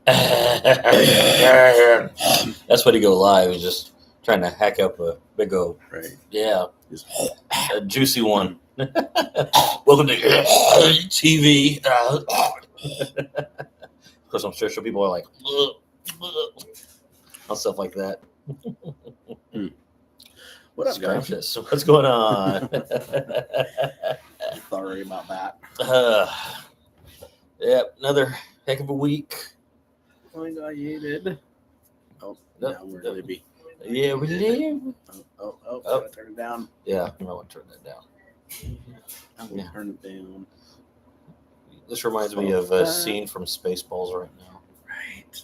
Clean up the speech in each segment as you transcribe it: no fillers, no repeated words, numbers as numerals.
That's what he go live. He's just trying to hack up a big old, Right. yeah, Just- a juicy one. Welcome to TV. Of course, I'm sure people are like, and stuff like that. What up, guys? Scrumptious. What's going on? Sorry about that. Yep, another heck of a week. Elongated. Oh, Nope. now we're Libby. Yeah, we live. Oh. Oh. Gotta turn it down. Yeah, I want to turn that down. I'm gonna turn it down. This reminds me of a scene from Spaceballs right now. Right.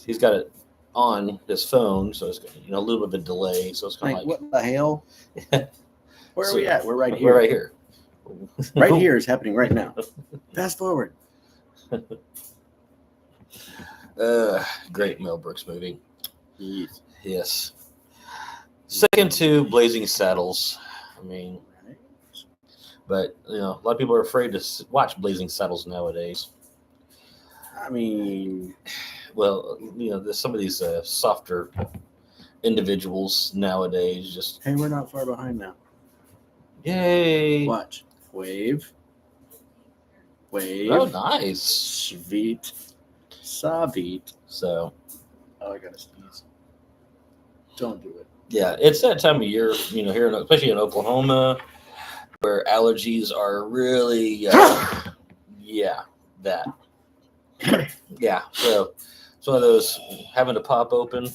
He's got it on his phone, so it's a little bit of a delay. So it's kind of What the hell? Where are we at? We're right here. We're right here. Right here is happening right now. Fast forward. Great Mel Brooks movie. Yes. Yes. Second to Blazing Saddles. I mean, but a lot of people are afraid to watch Blazing Saddles nowadays. I mean, well, there's some of these softer individuals nowadays just. Hey, we're not far behind now. Yay! Watch. Wave. Oh, nice. Sweet. Savit. So. Oh, I gotta sneeze. Don't do it. Yeah, it's that time of year, here, especially in Oklahoma, where allergies are really, that. Yeah, so it's one of those having to pop open.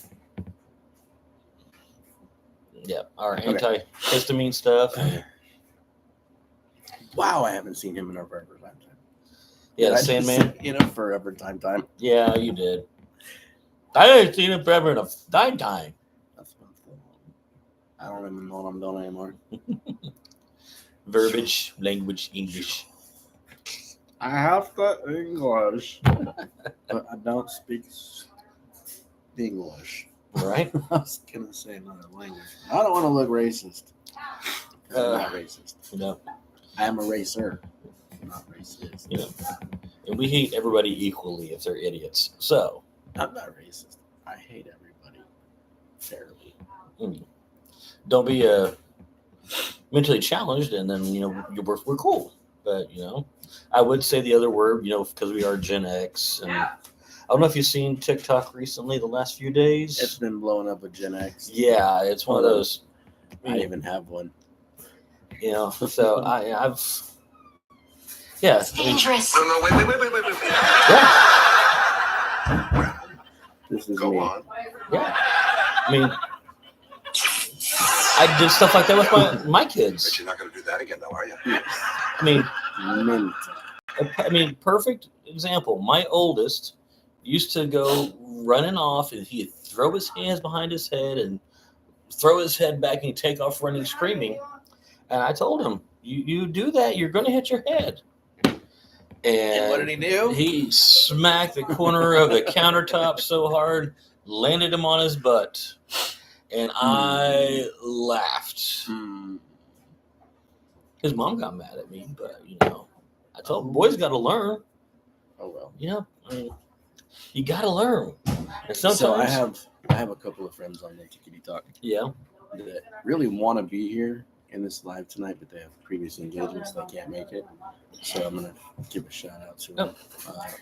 Yeah, our antihistamine stuff. Wow, I haven't seen him in a forever time. Yeah, the Sandman. Forever time. Yeah, you did. I haven't seen him forever in a time. That's what I don't even know what I'm doing anymore. Verbiage, language, English. I have the English, but I don't speak English. Right? I was gonna say another language. I don't want to look racist. I'm not racist. No. I am a racer. I'm not racist. And we hate everybody equally if they're idiots. So I'm not racist. I hate everybody fairly. Don't be mentally challenged, and then we're cool. But I would say the other word, because we are Gen X, and I don't know if you've seen TikTok recently the last few days. It's been blowing up with Gen X. Yeah, it's one of those. I even have one. So I've. Yeah, it's dangerous. No, wait. Yeah. This is Go me. on. Yeah. I mean, I did stuff like that with my kids. But you're not going to do that again, though, are you? I mean, perfect example. My oldest used to go running off, and he'd throw his hands behind his head and throw his head back and take off running, screaming. And I told him, you do that, you're going to hit your head. And what did he do? He smacked the corner of the countertop so hard, landed him on his butt. And I laughed. His mom got mad at me, but, I told him, boys got to learn. Oh, well. You got to learn. And sometimes So I have a couple of friends on the Tickety Talk. Yeah. That really want to be here in this live tonight, but they have previous engagements. They can't make it. So I'm going to give a shout out to them.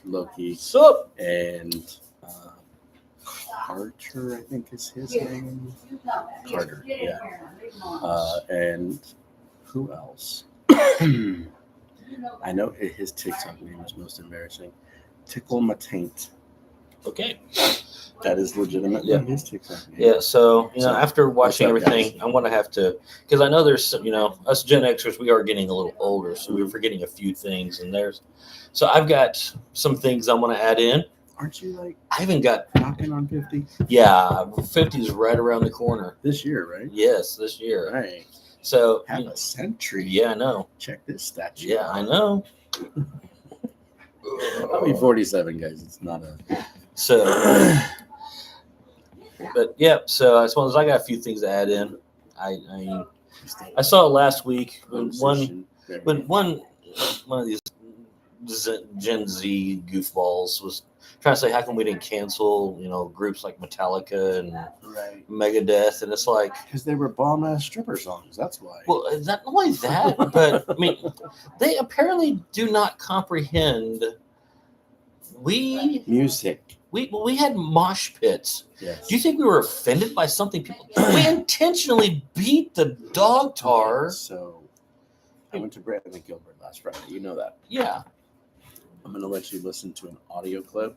Loki. Sup? And Carter, I think is his name. Carter, yeah. And who else? I know his TikTok name is most embarrassing. Tickle My Taint. Okay. That is legitimate. Yeah. His TikTok name. Yeah. So, after watching what's up, everything, guys? I'm going to have to, because I know there's, us Gen Xers, we are getting a little older, so we're forgetting a few things. And so I've got some things I'm going to add in. Aren't you I haven't got, knocking on 50? yeah, 50 is right around the corner. This year, right? Yes, this year. Right. So, Half a century. yeah, I know. Check this statue. Yeah, I know. I'll be 47, guys. It's not a. So, but yeah, so I suppose I got a few things to add in. I saw it last week when one of these Gen Z goofballs was trying to say how come we didn't cancel, groups like Metallica and Right. Megadeth, and it's like, Because they were bomb ass stripper songs. That's why. well, not only that, but I mean, they apparently do not comprehend. Music. We had mosh pits. Yes. Do you think we were offended by something people? We intentionally beat the dog tar. So I went to Brantley Gilbert last Friday. You know that. Yeah. I'm going to let you listen to an audio clip.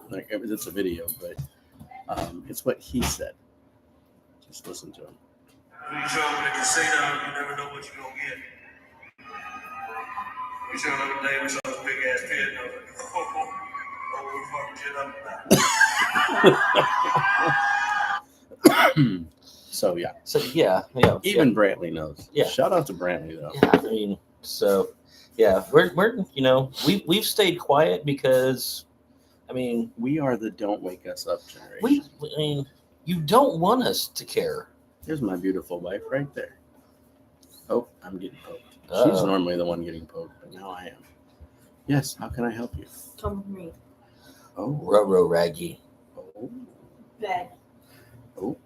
Like, it's a video, but it's what he said. Just listen to him. When you show up at the casino, you never know what you're going to get. We showed up today, we saw this big ass pit, and I was like, what the fuck shit up about? So, yeah. Yeah. Even Brantley knows. Yeah. Shout out to Brantley, though. Yeah, I mean, so yeah, we're we've stayed quiet because, I mean, we are the don't wake us up generation. You don't want us to care. Here's my beautiful wife right there. Oh, I'm getting poked. Uh-oh. She's normally the one getting poked, but now I am. Yes, how can I help you? Come with me. Oh, Ruh-roh Raggy. oh, Bed. oh.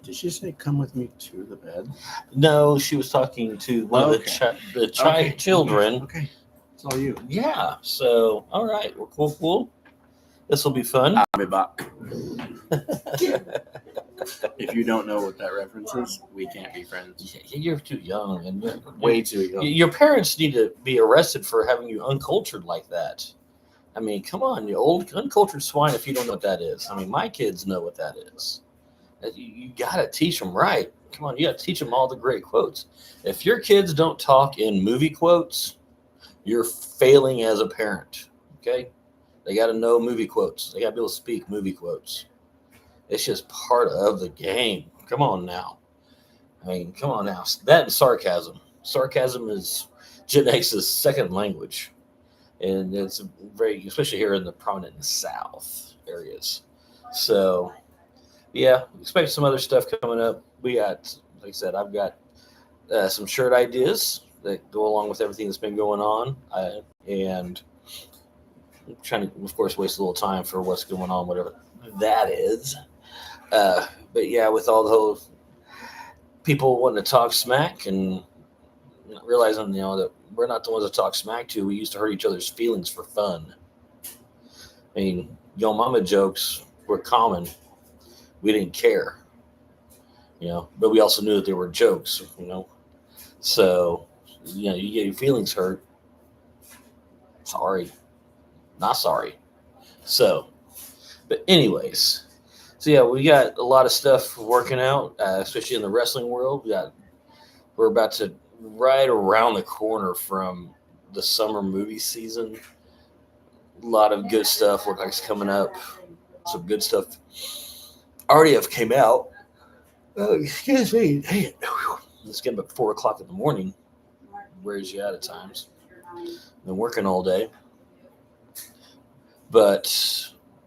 Did she say come with me to the bed? No, she was talking to one of the children. Okay, it's all you. Yeah. So, all right, we're cool. This will be fun. I'll be back. If you don't know what that reference is, we can't be friends. You're too young, and Way too young. your parents need to be arrested for having you uncultured like that. I mean, come on, you old uncultured swine! If you don't know what that is, I mean, my kids know what that is. You gotta teach them right. Come on, you gotta teach them all the great quotes. If your kids don't talk in movie quotes, you're failing as a parent. Okay, they got to know movie quotes. They got to be able to speak movie quotes. It's just part of the game. Come on now. I mean, come on now. That and sarcasm. Sarcasm is Gen X's second language, and it's very, especially here in the prominent in the South areas. So, yeah, expect some other stuff coming up. We got, like I said, I've got some shirt ideas that go along with everything that's been going on, and I'm trying to, of course, waste a little time for what's going on, whatever that is. But yeah, with all the whole people wanting to talk smack and realizing, that we're not the ones to talk smack to. We used to hurt each other's feelings for fun. I mean, yo mama jokes were common. We didn't care, but we also knew that they were jokes, So, you get your feelings hurt. Sorry. Not sorry. So, but anyways, so yeah, we got a lot of stuff working out, especially in the wrestling world. We're about to right around the corner from the summer movie season. A lot of good stuff looks like it's coming up. Some good stuff already have came out. Oh, excuse me. Hey, it's getting about 4 o'clock in the morning. Wears you out at times. Been working all day. But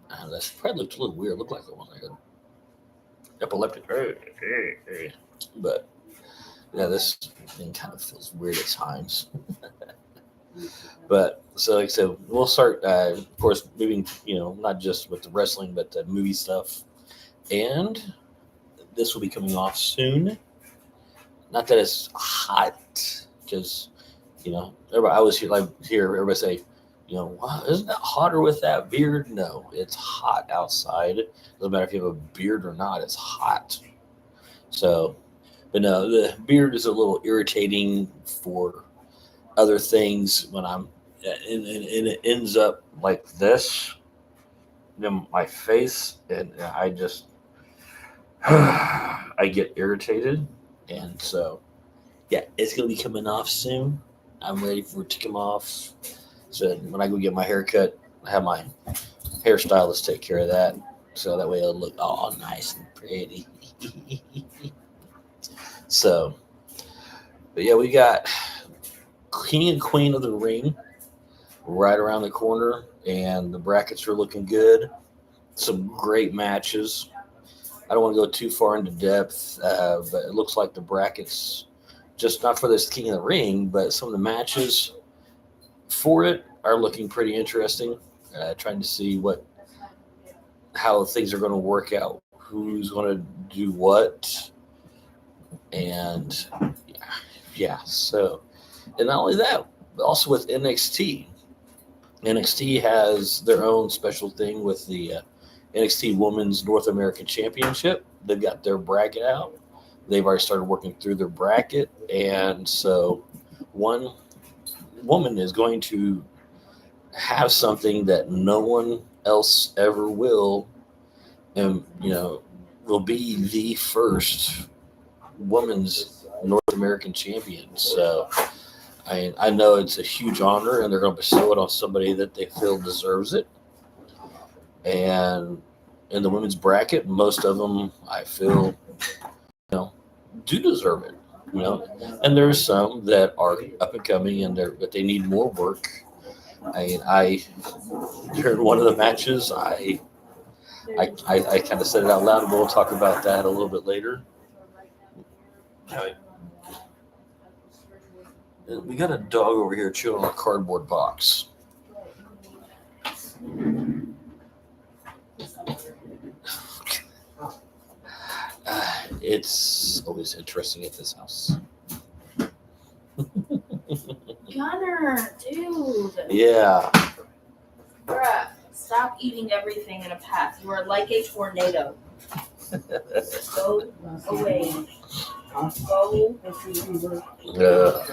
that probably looked a little weird. Looked like it was like an epileptic. But yeah, this thing kind of feels weird at times. But so, like I said, we'll start, of course, moving, not just with the wrestling, but the movie stuff. And this will be coming off soon. Not that it's hot, because, everybody, I always hear everybody say, wow, isn't that hotter with that beard? No, it's hot outside. Doesn't matter if you have a beard or not, it's hot. So, but no, the beard is a little irritating for other things when I'm, and it ends up like this in my face, and I just, I get irritated. And so, yeah, it's going to be coming off soon. I'm ready for it to come off. So when I go get my hair cut, I have my hairstylist take care of that. So that way it'll look all nice and pretty. So, but yeah, we got King and Queen of the Ring right around the corner, and the brackets are looking good. Some great matches. I don't want to go too far into depth, but it looks like the brackets, just not for this King of the Ring, but some of the matches for it are looking pretty interesting. Trying to see what how things are going to work out, who's going to do what, and yeah. So, and not only that, but also with NXT. NXT has their own special thing with the NXT Women's North American Championship. They've got their bracket out. They've already started working through their bracket, and so one woman is going to have something that no one else ever will, and will be the first women's North American champion. So I know it's a huge honor, and they're going to bestow it on somebody that they feel deserves it. And in the women's bracket, most of them I feel do deserve it. And there's some that are up and coming, but they need more work. I during one of the matches, I kind of said it out loud, and we'll talk about that a little bit later. We got a dog over here chewing on a cardboard box. It's always interesting at this house. Gunner, dude. Yeah. Bruh, stop eating everything in a path. You are like a tornado. Go away. Go.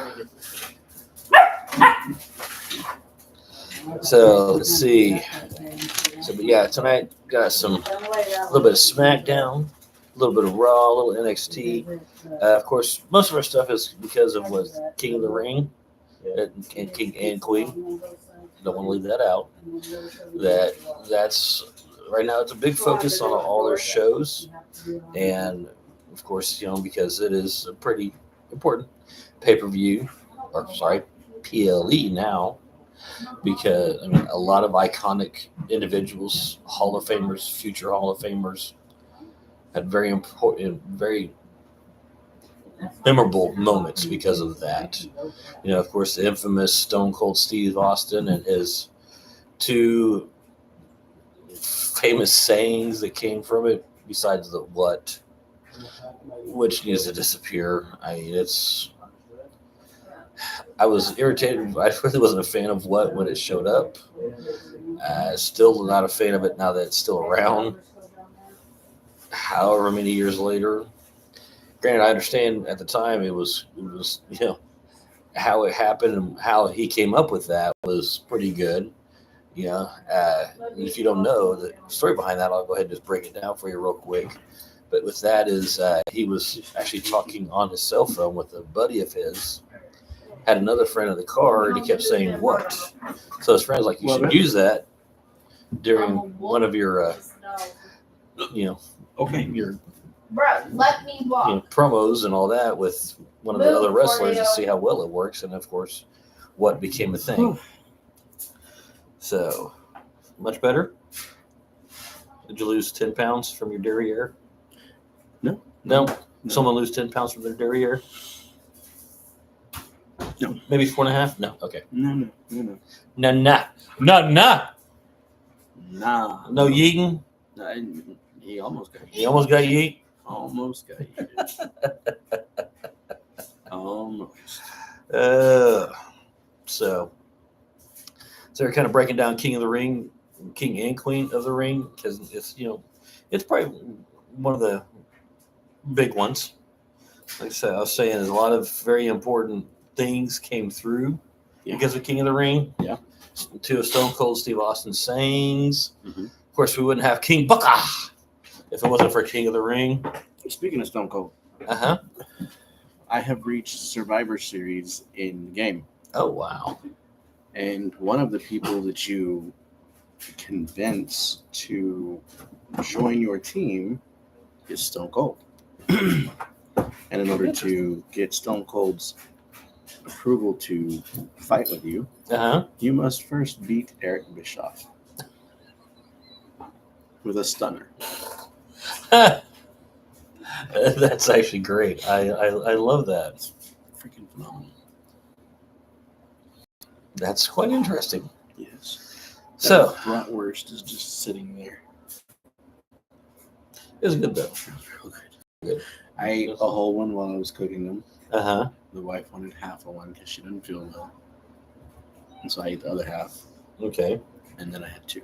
So let's see. So, but yeah, tonight got a little bit of SmackDown, a little bit of Raw, a little NXT. Of course, most of our stuff is because of what King of the Ring and King and Queen. Don't want to leave that out. That's right now. It's a big focus on all their shows, and of course, because it is a pretty important pay-per-view, or sorry, PLE now. Because a lot of iconic individuals, Hall of Famers, future Hall of Famers, had very important, very memorable moments because of that. Of course, the infamous Stone Cold Steve Austin and his two famous sayings that came from it, besides the what, which needs to disappear. I was irritated. I really wasn't a fan of what when it showed up. Still not a fan of it now that it's still around. However many years later. Granted, I understand at the time it was how it happened and how he came up with that was pretty good. If you don't know the story behind that, I'll go ahead and just break it down for you real quick. But with that is he was actually talking on his cell phone with a buddy of his. Had another friend in the car, and he kept saying what. So his friend's like, you should use that during one of your, your Bro, let me walk. promos and all that with one of the other wrestlers to see how well it works. And of course, what became a thing. So, much better? Did you lose 10 pounds from your derriere? No? Someone lose 10 pounds from their derriere? No. Maybe 4.5? No. Okay. No. Nah. No yeeting? He almost got yeeted. He almost got yeet? Almost got yeeted. Almost. So they're kind of breaking down King of the Ring, King and Queen of the Ring, because it's probably one of the big ones. Like I said, I was saying, there's a lot of very important things came through because of King of the Ring. Yeah. Two of Stone Cold Steve Austin sayings. Mm-hmm. Of course, we wouldn't have King Booker if it wasn't for King of the Ring. Speaking of Stone Cold, I have reached Survivor Series in game. Oh, wow. And one of the people that you convince to join your team is Stone Cold. And in order to get Stone Cold's approval to fight with you, you must first beat Eric Bischoff with a stunner. That's actually great. I love that. It's freaking phenomenal. That's quite interesting. Yes. So bratwurst is just sitting there. It was good though. It was real good. Good. I ate a whole one while I was cooking them. Uh-huh. The wife wanted half of one because she didn't feel well. And so I ate the other half. Okay. And then I had 2.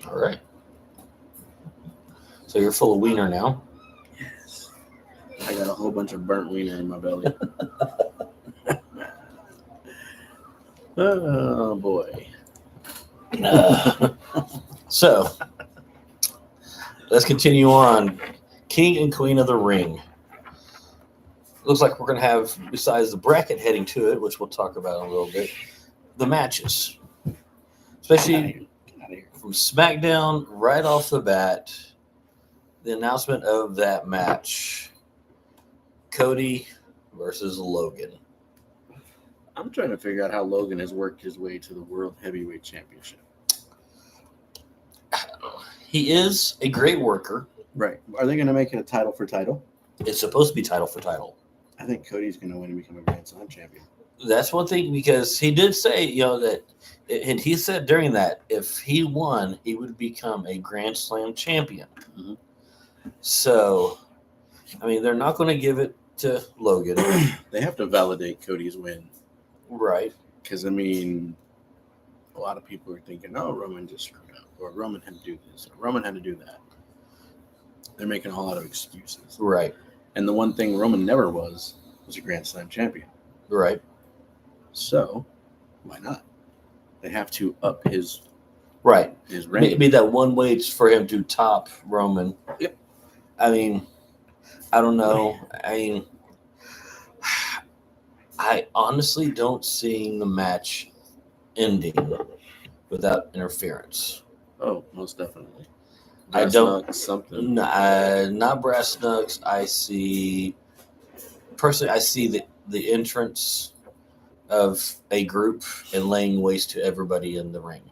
All right. So you're full of wiener now. Yes. I got a whole bunch of burnt wiener in my belly. Oh, boy. So let's continue on. King and Queen of the Ring. Looks like we're going to have, besides the bracket heading to it, which we'll talk about in a little bit, the matches. Especially Get out of here. from SmackDown right off the bat, the announcement of that match. Cody versus Logan. I'm trying to figure out how Logan has worked his way to the World Heavyweight Championship. He is a great worker. Right. Are they going to make it a title for title? It's supposed to be title for title. I think Cody's going to win and become a Grand Slam champion. That's one thing, because he did say, that, and he said during that, if he won, he would become a Grand Slam champion. Mhm. So, I mean, they're not going to give it to Logan. They have to validate Cody's win. Right. Because, I mean, a lot of people are thinking, oh, Roman just screwed up. Or Roman had to do this. Or Roman had to do that. They're making a whole lot of excuses. Right. And the one thing Roman never was a Grand Slam champion. Right. So, why not? They have to up his Right. reign. Maybe that one way for him to top Roman. Yep. I mean, I don't know. I honestly don't see the match ending without interference. Oh, most definitely. I Brass don't- knucks, something. Not brass knucks. I see the entrance of a group and laying waste to everybody in the ring.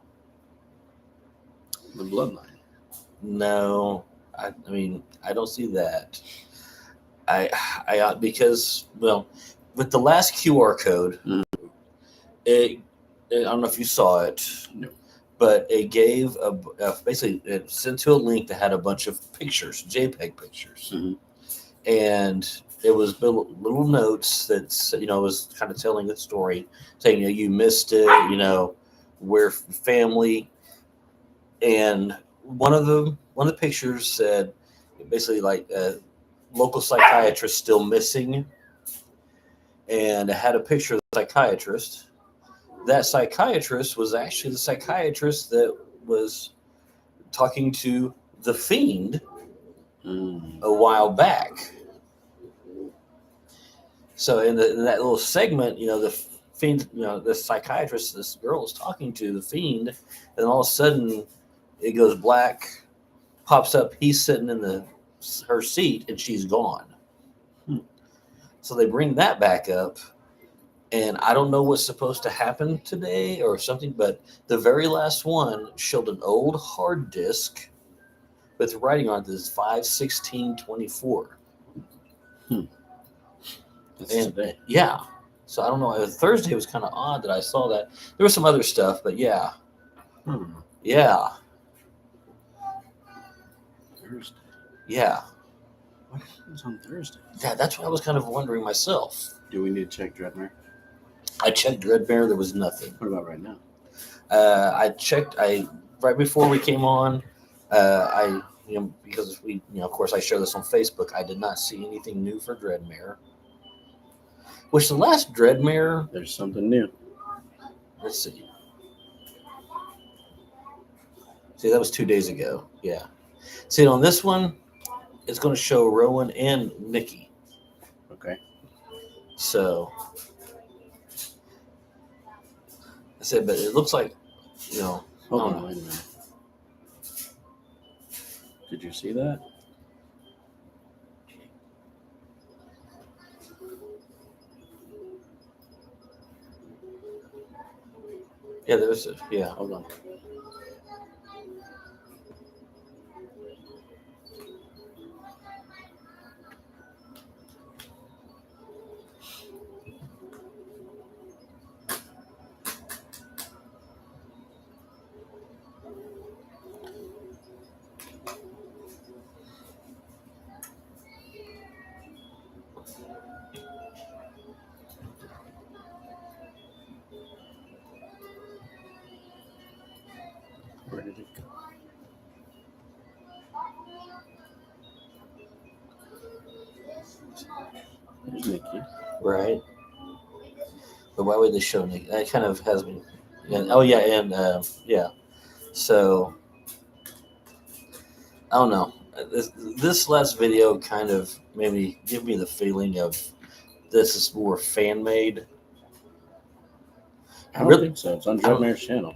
The bloodline. No, I mean, I don't see that. Because, well, with the last QR code, I don't know if you saw it. No. But it gave basically it sent to a link that had a bunch of pictures, JPEG pictures, Mhm. and it was little notes that was kind of telling the story, saying you missed it, we're family, and one of the pictures said basically like local psychiatrist still missing, and it had a picture of the psychiatrist. That psychiatrist was actually the psychiatrist that was talking to the Fiend a while back. So in that little segment, the Fiend, the psychiatrist, this girl is talking to the Fiend, and all of a sudden it goes black, pops up, he's sitting in her seat, and she's gone. So they bring that back up. And I don't know what's supposed to happen today or something, but the very last one showed an old hard disk with writing on it that is 5/16/24. That's And today. yeah, so I don't know. Thursday was kind of odd that I saw that. There was some other stuff, but yeah, yeah, Thursday. yeah. What happens on Thursday? Yeah, that's what I was kind of wondering myself. Do we need to check Dreadmare? I checked Dreadmare, there was nothing. What about right now? I checked. Right before we came on. Because we, of course, I share this on Facebook. I did not see anything new for Dreadmare. Which the last Dreadmare, There's something new. let's see. See, that was 2 days ago. Yeah. See, on this one, it's going to show Rowan and Nikki. Okay. So, I said, but it looks like, Hold Oh. on, wait a minute. Did you see that? yeah, yeah. Hold on. There's Nikki. Right. But why would they show Nick? That kind of has me. And, oh yeah, and yeah. So I don't know. This last video kind of maybe give me the feeling of this is more fan made. I don't Really? think so. It's on I don't- Dreadmare's channel.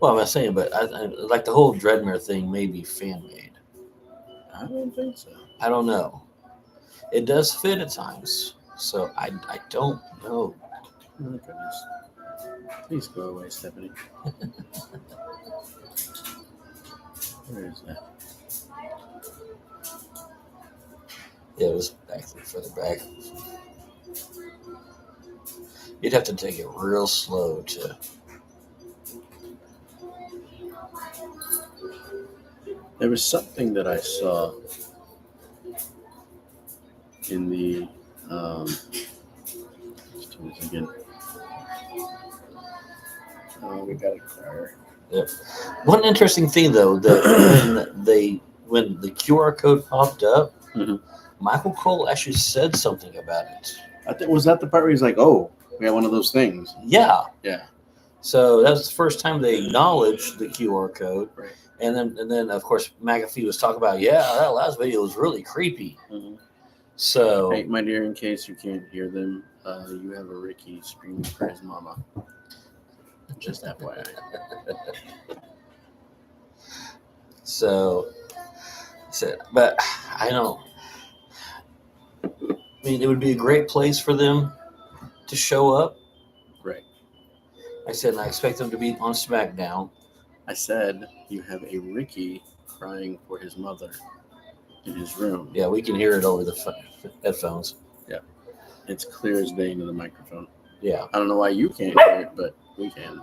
Well, I'm not saying, but I like the whole Dreadmere thing may be fan made. I don't think so. I don't know. It does fit at times, so I don't know. Oh, goodness. Please go away, Stephanie. Where is that? Yeah, it was back further back. You'd have to take it real slow to. There was something that I saw in the let's do this again. Oh, we got a car. One interesting thing though, that when the QR code popped up, Mhm. Michael Cole actually said something about it. I think was that the part where he's like, "Oh, we got one of those things." Yeah. Yeah. So that was the first time they acknowledged the QR code. Right. And then of course McAfee was talking about, yeah, that last video was really creepy. Mhm. So Hey, my dear, in case you can't hear them, you have a Ricky screaming for his mama. Just FYI. so but I don't. I mean, it would be a great place for them to show up. Right. I said, and I expect them to be on SmackDown. I said you have a Ricky crying for his mother in his room. Yeah, we can hear it over the headphones. It's clear as day into the microphone. Yeah. I don't know why you can't hear it, but we can.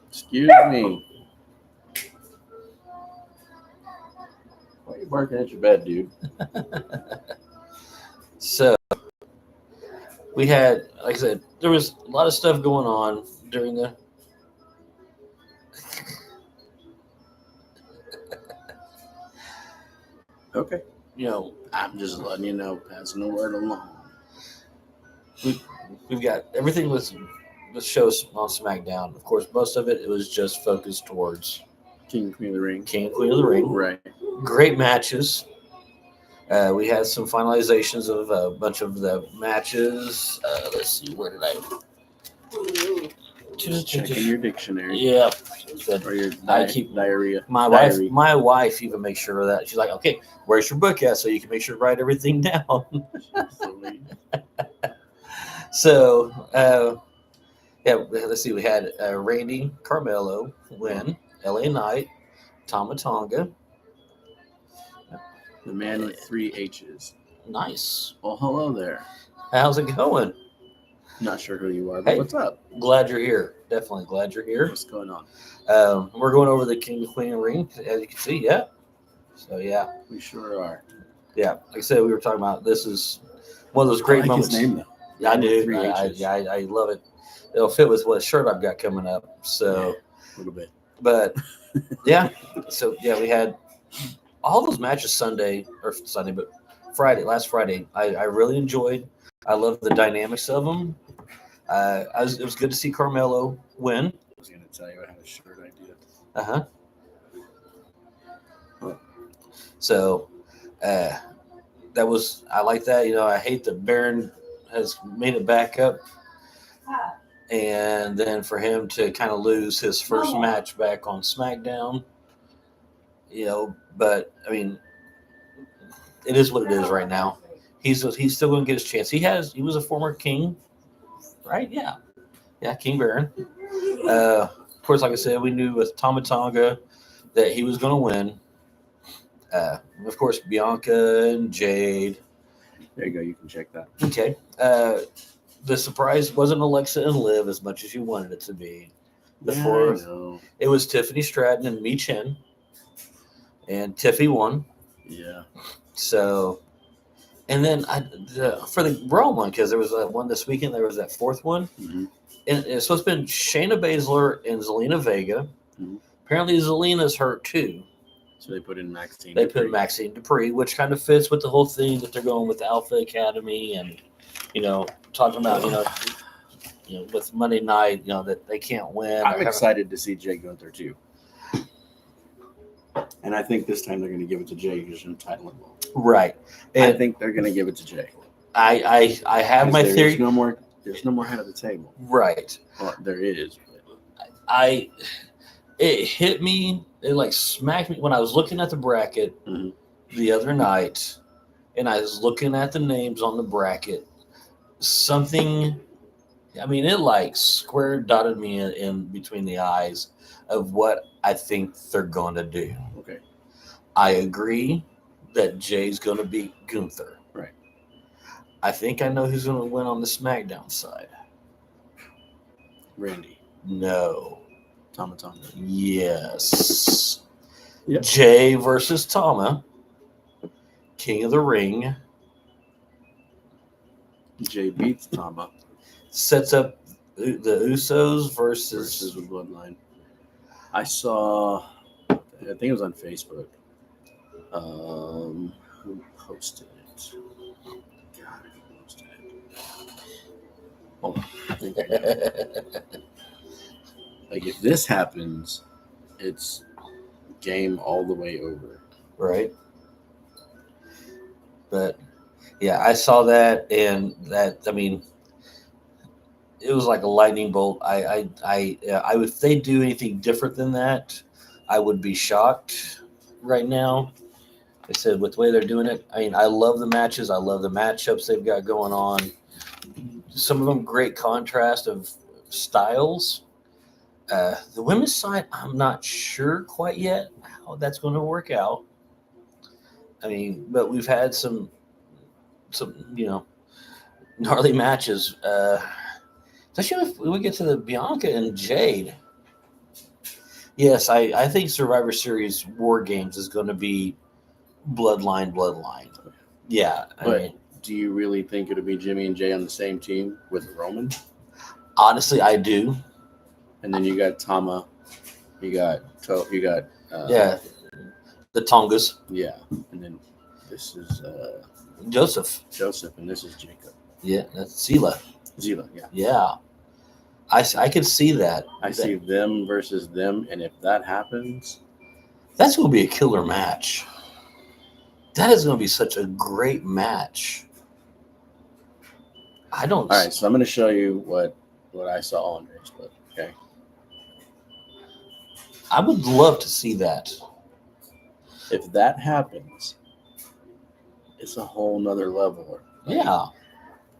Excuse me. Why are you barking at your bed, dude? So we had, like I said, there was a lot of stuff going on during the. Okay. You know, I'm just letting you know, passing the word along. we've got everything was the shows on SmackDown. Of course, most of it was just focused towards King and Queen of the Ring. King and Queen of the Ring. Right. Great matches. We had some finalizations of a bunch of the matches. Let's see, where did I? Just checking your dictionary. Yeah. Or your I keep- diarrhea. My Diary. wife even makes sure of that. She's like, okay, where's your book at? So you can make sure to write everything down. So, yeah, let's see. We had Randy Carmelo win, LA Knight, Tama Tonga. The man with 3 H's. Nice. Well, hello there. How's it going? Not sure who you are, but Hey. what's up? Glad you're here. Definitely glad you're here. What's going on? We're going over the King and Queen ring, as you can see. Yeah. So, yeah. We sure are. Yeah. Like I said, we were talking about this is one of those great I like moments. his name, though. Yeah, I do. 3 I H's. love it. It'll fit with what shirt I've got coming up. So, A little bit. but yeah. So, yeah, we had all those matches but last Friday. I really enjoyed. I love the dynamics of them. It was good to see Carmelo win. I was going to tell you I had a shirt idea. Uh-huh. So, I like that. You know, I hate that Baron has made it back up. And then for him to kind of lose his first match back on SmackDown, you know, but I mean, it is what it is right now. He's still going to get his chance. He was a former king, right? Yeah, King Baron. Of course, like I said, we knew with Tama Tonga that he was going to win. Of course, Bianca and Jade. There you go. You can check that. Okay. The surprise wasn't Alexa and Liv as much as you wanted it to be. I know. It was Tiffany Stratton and Mi Chen, and Tiffy won. Yeah. So, and then for the Raw one, because there was one this weekend, there was that fourth one, Mm-hmm. and it's supposed to have been Shayna Baszler and Zelina Vega. Mhm. Apparently, Zelina's hurt too. So they put in Maxine. They put Dupree. Maxine Dupree, which kind of fits with the whole thing that they're going with Alpha Academy and, talking about, with Monday night, that they can't win. I'm excited to see Jay Gunther too. And I think this time they're going to give it to Jay because there's no title involved. Right. I And think they're going to give it to Jay. I have my theory. There's no more head of the table. Right. Well, there is. It hit me. It like smacked me when I was looking at the bracket the other night, and I was looking at the names on the bracket. Something, it like square dotted me in between the eyes of what I think they're going to do. Okay. I agree that Jay's going to beat Gunther. Right. I think I know who's going to win on the SmackDown side. Randy. No. Tama Tonga. Yes. Yep. Jay versus Tama. King of the Ring. Jay beats Tama. Sets up the Usos versus the Bloodline. I saw, I think it was on Facebook. Who posted it? Oh, God, who posted it? Hold on. I think I got it. Like, if this happens, it's game all the way over. Right. But, yeah, I saw that, and that, it was like a lightning bolt. If they do anything different than that, I would be shocked right now. I said with the way they're doing it. I love the matches. I love the matchups they've got going on. Some of them great contrast of styles. The women's side, I'm not sure quite yet how that's going to work out. But we've had some gnarly matches. Especially if we get to the Bianca and Jade. Yes, I think Survivor Series War Games is going to be Bloodline. Yeah. Do you really think it'll be Jimmy and Jay on the same team with Roman? Honestly, I do. And then you got Tama. You got the Tongas. Yeah. And then this is Joseph, and this is Jacob. Yeah, that's Zila, yeah. Yeah. I could see that. I see them versus them, and if that happens, that's going to be a killer match. That is going to be such a great match. All right, so I'm going to show you what I saw on Facebook. Okay. I would love to see that. If that happens, it's a whole nother level. Yeah.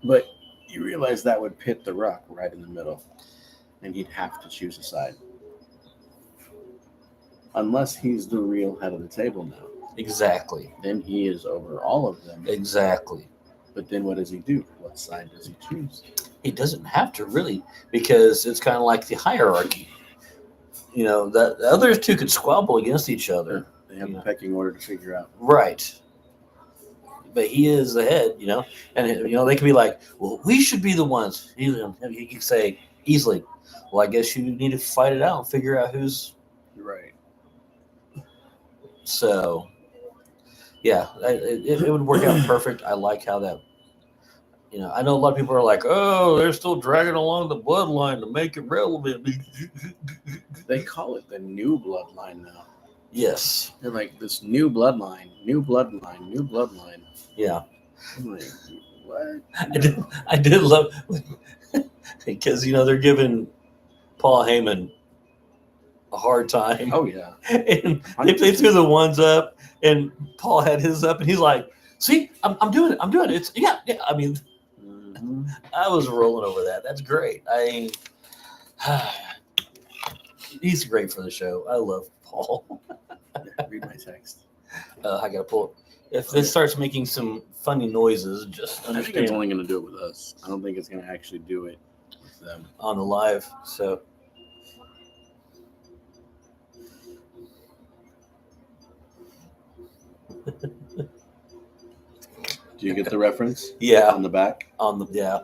But you realize that would pit The Rock right in the middle, and he'd have to choose a side. Unless he's the real head of the table now. Exactly. Then he is over all of them. Exactly. But then what does he do? What side does he choose? He doesn't have to really, because it's kind of like the hierarchy. The other two could squabble against each other. They have a pecking order to figure out. Right. But he is the head, and they can be like, well, we should be the ones. He can say easily, well, I guess you need to fight it out and figure out who's right. So, yeah, it would work out perfect. I like how that, I know a lot of people are like, oh, they're still dragging along the bloodline to make it relevant. They call it the new bloodline now. Yes. They're like, this new bloodline. Yeah. I'm like, what? I did love because they're giving Paul Heyman a hard time. Oh yeah. And they threw the ones up, and Paul had his up, and he's like, "See, I'm doing it. It's yeah. I was rolling over that. That's great. He's great for the show. I love Paul. Read my text. I gotta pull. If this starts making some funny noises, just understand. I think it's only going to do it with us. I don't think it's going to actually do it with them on the live. So. Do you get the reference? Yeah. On the back? Yeah.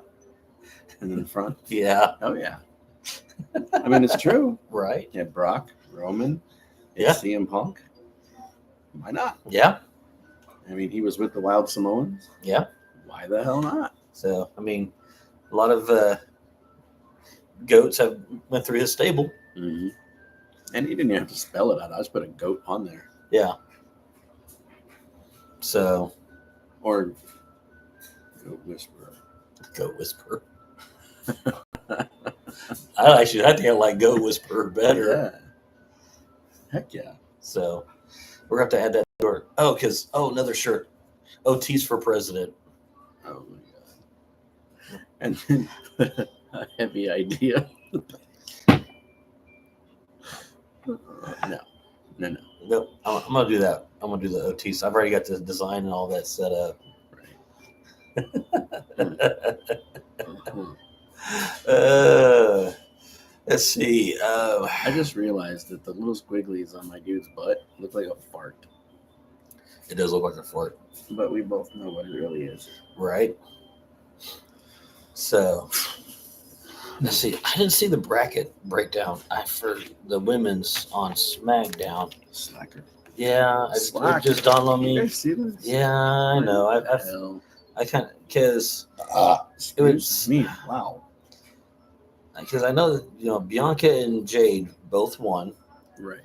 And in the front? Yeah. Oh, yeah. It's true. Right. Yeah, Brock, Roman, yeah. CM Punk. Why not? Yeah. I mean, he was with the Wild Samoans. Yeah. Why the hell not? So, I mean, a lot of goats have went through his stable. Mm-hmm. And he didn't even have to spell it out. I just put a goat on there. Yeah. So. Or goat whisperer. Goat whisperer. I think I like goat whisperer better. Yeah. Heck yeah. So we're going to have to add that to our, another shirt. OT's for president. Oh my god. And then a heavy idea. No. Nope. I'm going to do that. I'm going to do the OT's. I've already got the design and all that set up. Right. Let's see. I just realized that the little squigglies on my dude's butt look like a fart. It does look like a fart. But we both know what it really is. Right. So, let's see. I didn't see the bracket breakdown for the women's on SmackDown. Slacker. Yeah, it just dawned on me. You guys see this? Yeah, I know. I kind of because it was me. Wow. Because I know that Bianca and Jade both won. Right.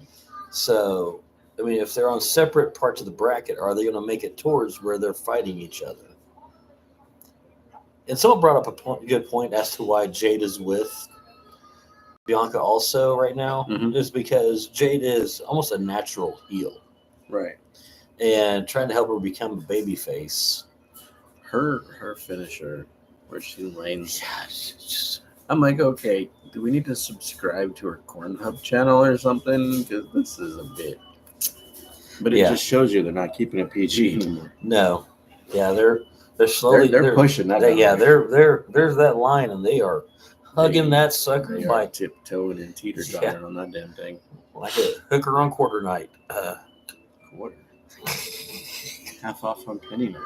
So I mean, if they're on separate parts of the bracket, are they going to make it towards where they're fighting each other? And someone brought up a good point as to why Jade is with Bianca also right now, is because Jade is almost a natural heel. Right. And trying to help her become a baby face. Her finisher, where she lanes. Yeah, I'm like, okay, do we need to subscribe to her Cornhub channel or something? Because this is a bit. But it just shows you they're not keeping it PG anymore. No. Yeah, they're slowly they're pushing that. There's that line, and they are hugging that sucker by tiptoeing and teeter-tottering on that damn thing, like a hooker on quarter night. Quarter, half off on penny night.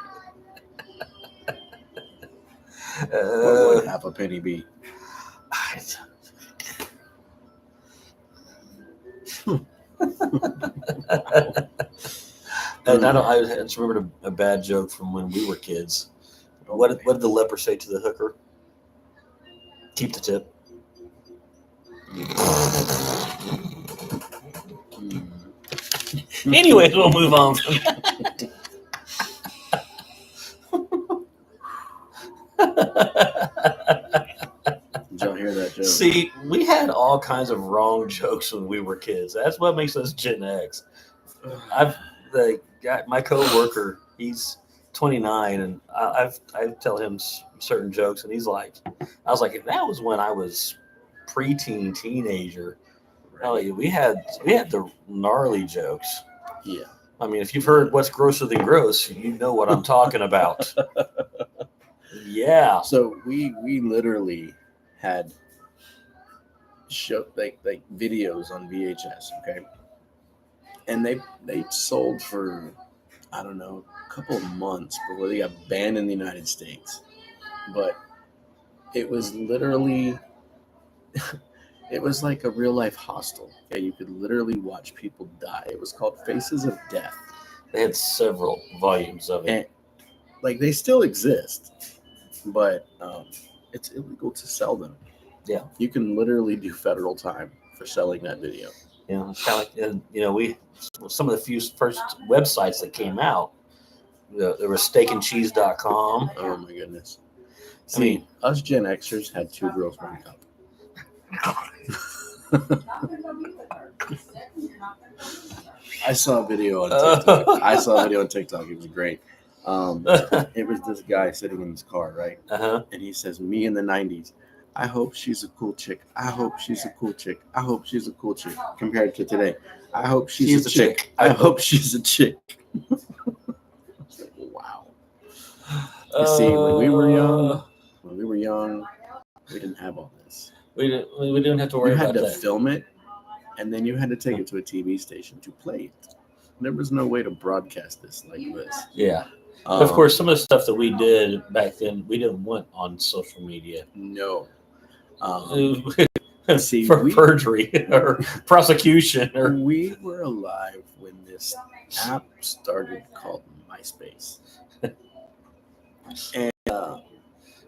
What would half a penny be? And I just remembered a bad joke from when we were kids. What did the leper say to the hooker? Keep the tip. Anyways, we'll move on from that. Did y'all hear that joke? See, we had all kinds of wrong jokes when we were kids. That's what makes us Gen X. My coworker, he's 29, and I tell him certain jokes, and he's like, I was like, that was when I was preteen, teenager. Right. We had the gnarly jokes. Yeah. I mean, if you've heard What's Grosser Than Gross, you know what I'm talking about. Yeah. So we literally had like videos on VHS, okay? And they sold for, I don't know, a couple of months before they got banned in the United States. But it was literally it was like a real life hostel. Okay? You could literally watch people die. It was called Faces of Death. They had several volumes of it. And, like, they still exist, but it's illegal to sell them. Yeah. You can literally do federal time for selling that video. It's kind of like, some of the first websites that came out, there was steakandcheese.com. Oh my goodness. See, us Gen Xers had 2 girls, 1 cup. I saw a video on TikTok. It was great. It was this guy sitting in his car, right? And he says, me in the 90s, I hope she's a cool chick. I hope she's a cool chick. I hope she's a cool chick. Compared to today, I hope she's a chick. I hope she's a chick. Wow. You see, when we were young, we didn't have all this. We didn't have to worry about that. You had to film it, and then you had to take it to a TV station to play it. There was no way to broadcast this like this. Yeah. Of course, some of the stuff that we did back then, we didn't want on social media. No. See, for perjury or prosecution or we were alive when this app started called MySpace. And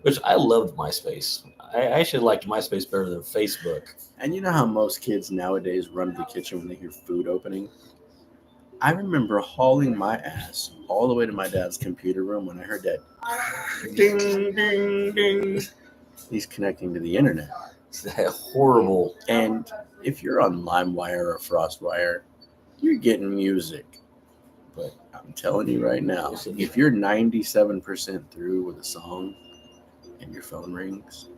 which I loved MySpace. I actually liked MySpace better than Facebook. you know how most kids nowadays run to the kitchen when they hear food opening? I remember hauling my ass all the way to my dad's computer room when I heard that ding, ding, ding. He's connecting to the internet. It's that horrible. And if you're on LimeWire or FrostWire, you're getting music. But I'm telling you right now, if you're 97% through with a song and your phone rings,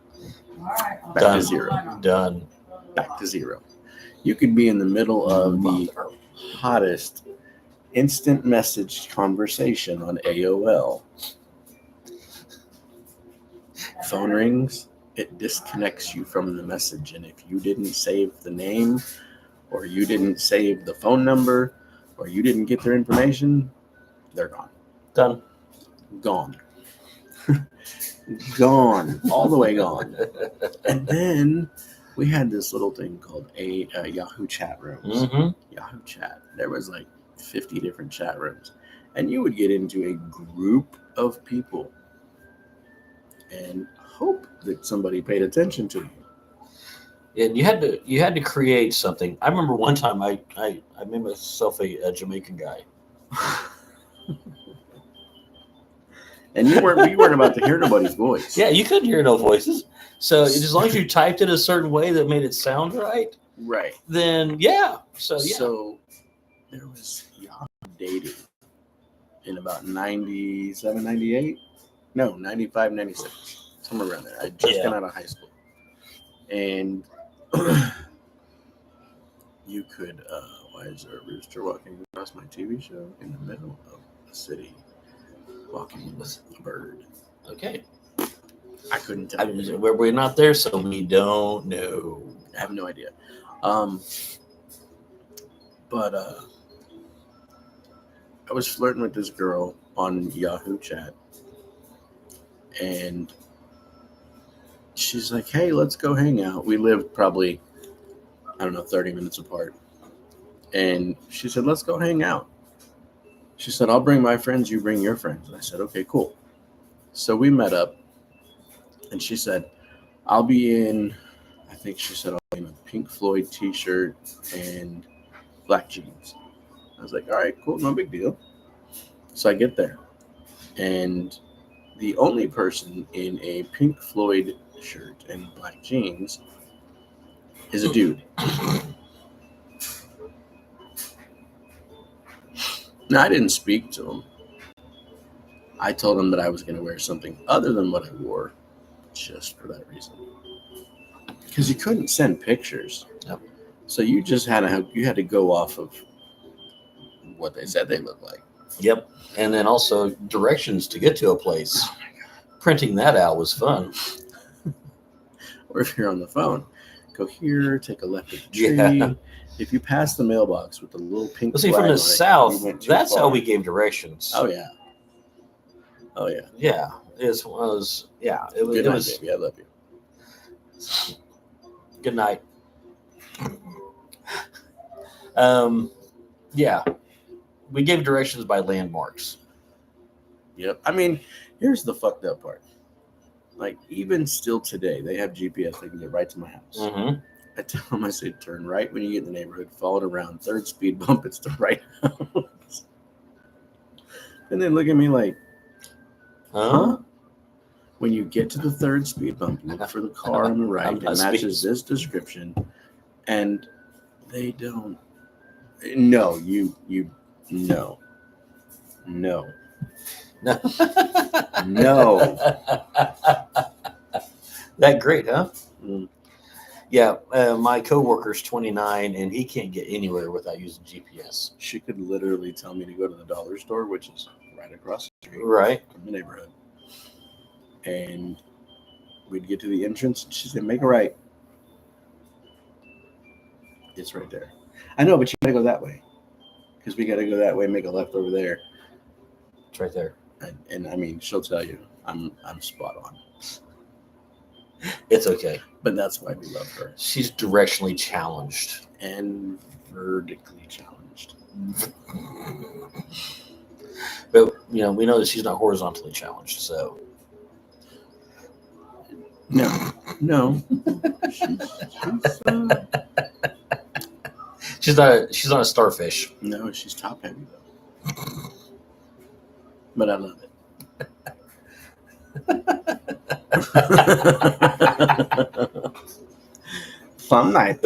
back Done. to zero. Done. Back to zero. You could be in the middle of the hottest instant message conversation on AOL. Phone rings, it disconnects you from the message. And if you didn't save the name, or you didn't save the phone number, or you didn't get their information, they're gone. Done. Gone. Gone. All the way gone. And then we had this little thing called a Yahoo chat rooms. Mm-hmm. Yahoo chat. There was like 50 different chat rooms. And you would get into a group of people and hope that somebody paid attention to you. And you had to create something. I remember one time I made myself a Jamaican guy. And you weren't about to hear nobody's voice. Yeah, you couldn't hear no voices. So as long as you typed it a certain way that made it sound right, Right. then yeah. So yeah. So there was Yahoo dating in about 97, 98? No, 95, 96. Somewhere around there. I just got out of high school. And you could, why is there a rooster walking across my TV show in the middle of the city? Walking with a bird. Okay. I couldn't tell you. We're not there, so we don't know. I have no idea. But I was flirting with this girl on Yahoo chat. And she's like, hey, let's go hang out. We lived probably, 30 minutes apart. And she said, let's go hang out. She said, I'll bring my friends, you bring your friends. And I said, okay, cool. So we met up. And she said, I'll be in, I think she said, I'll be in a Pink Floyd t-shirt and black jeans. I was like, all right, cool, no big deal. So I get there. And the only person in a Pink Floyd shirt and black jeans is a dude. Now, I didn't speak to him. I told him that I was going to wear something other than what I wore just for that reason. Because you couldn't send pictures. Yep. So you just had to go off of what they said they looked like. Yep. And then also directions to get to a place. Oh my God. Printing that out was fun. Or if you're on the phone, go here, take a left at the tree. Yeah. If you pass the mailbox with the little pink Well, see, flag from on the it, south, you went too that's how far. we gave directions. Oh yeah. Oh yeah. Yeah. It was. It Good night, was. baby. I love you. Good night. Yeah. We gave directions by landmarks. Yep. I mean, here's the fucked up part. Like, even still today, they have GPS. They can get right to my house. Mm-hmm. I tell them, I say, turn right when you get in the neighborhood, follow it around, third speed bump, it's the right house. And they look at me like, huh? When you get to the third speed bump, look for the car on the right. It matches this description. And they don't. No, no. No. No. That great, huh? Mm. Yeah, my coworker's 29, and he can't get anywhere without using GPS. She could literally tell me to go to the dollar store, which is right across the street Right. from the neighborhood. And we'd get to the entrance, and she said, make a right. It's right there. I know, but you gotta go that way. Because we gotta go that way and make a left over there. It's right there. And I mean, she'll tell you, I'm spot on. It's okay. But that's why we love her. She's directionally challenged. And vertically challenged. But, we know that she's not horizontally challenged, so. No. She's not a starfish. No, she's top heavy though. But I love it. Some nights,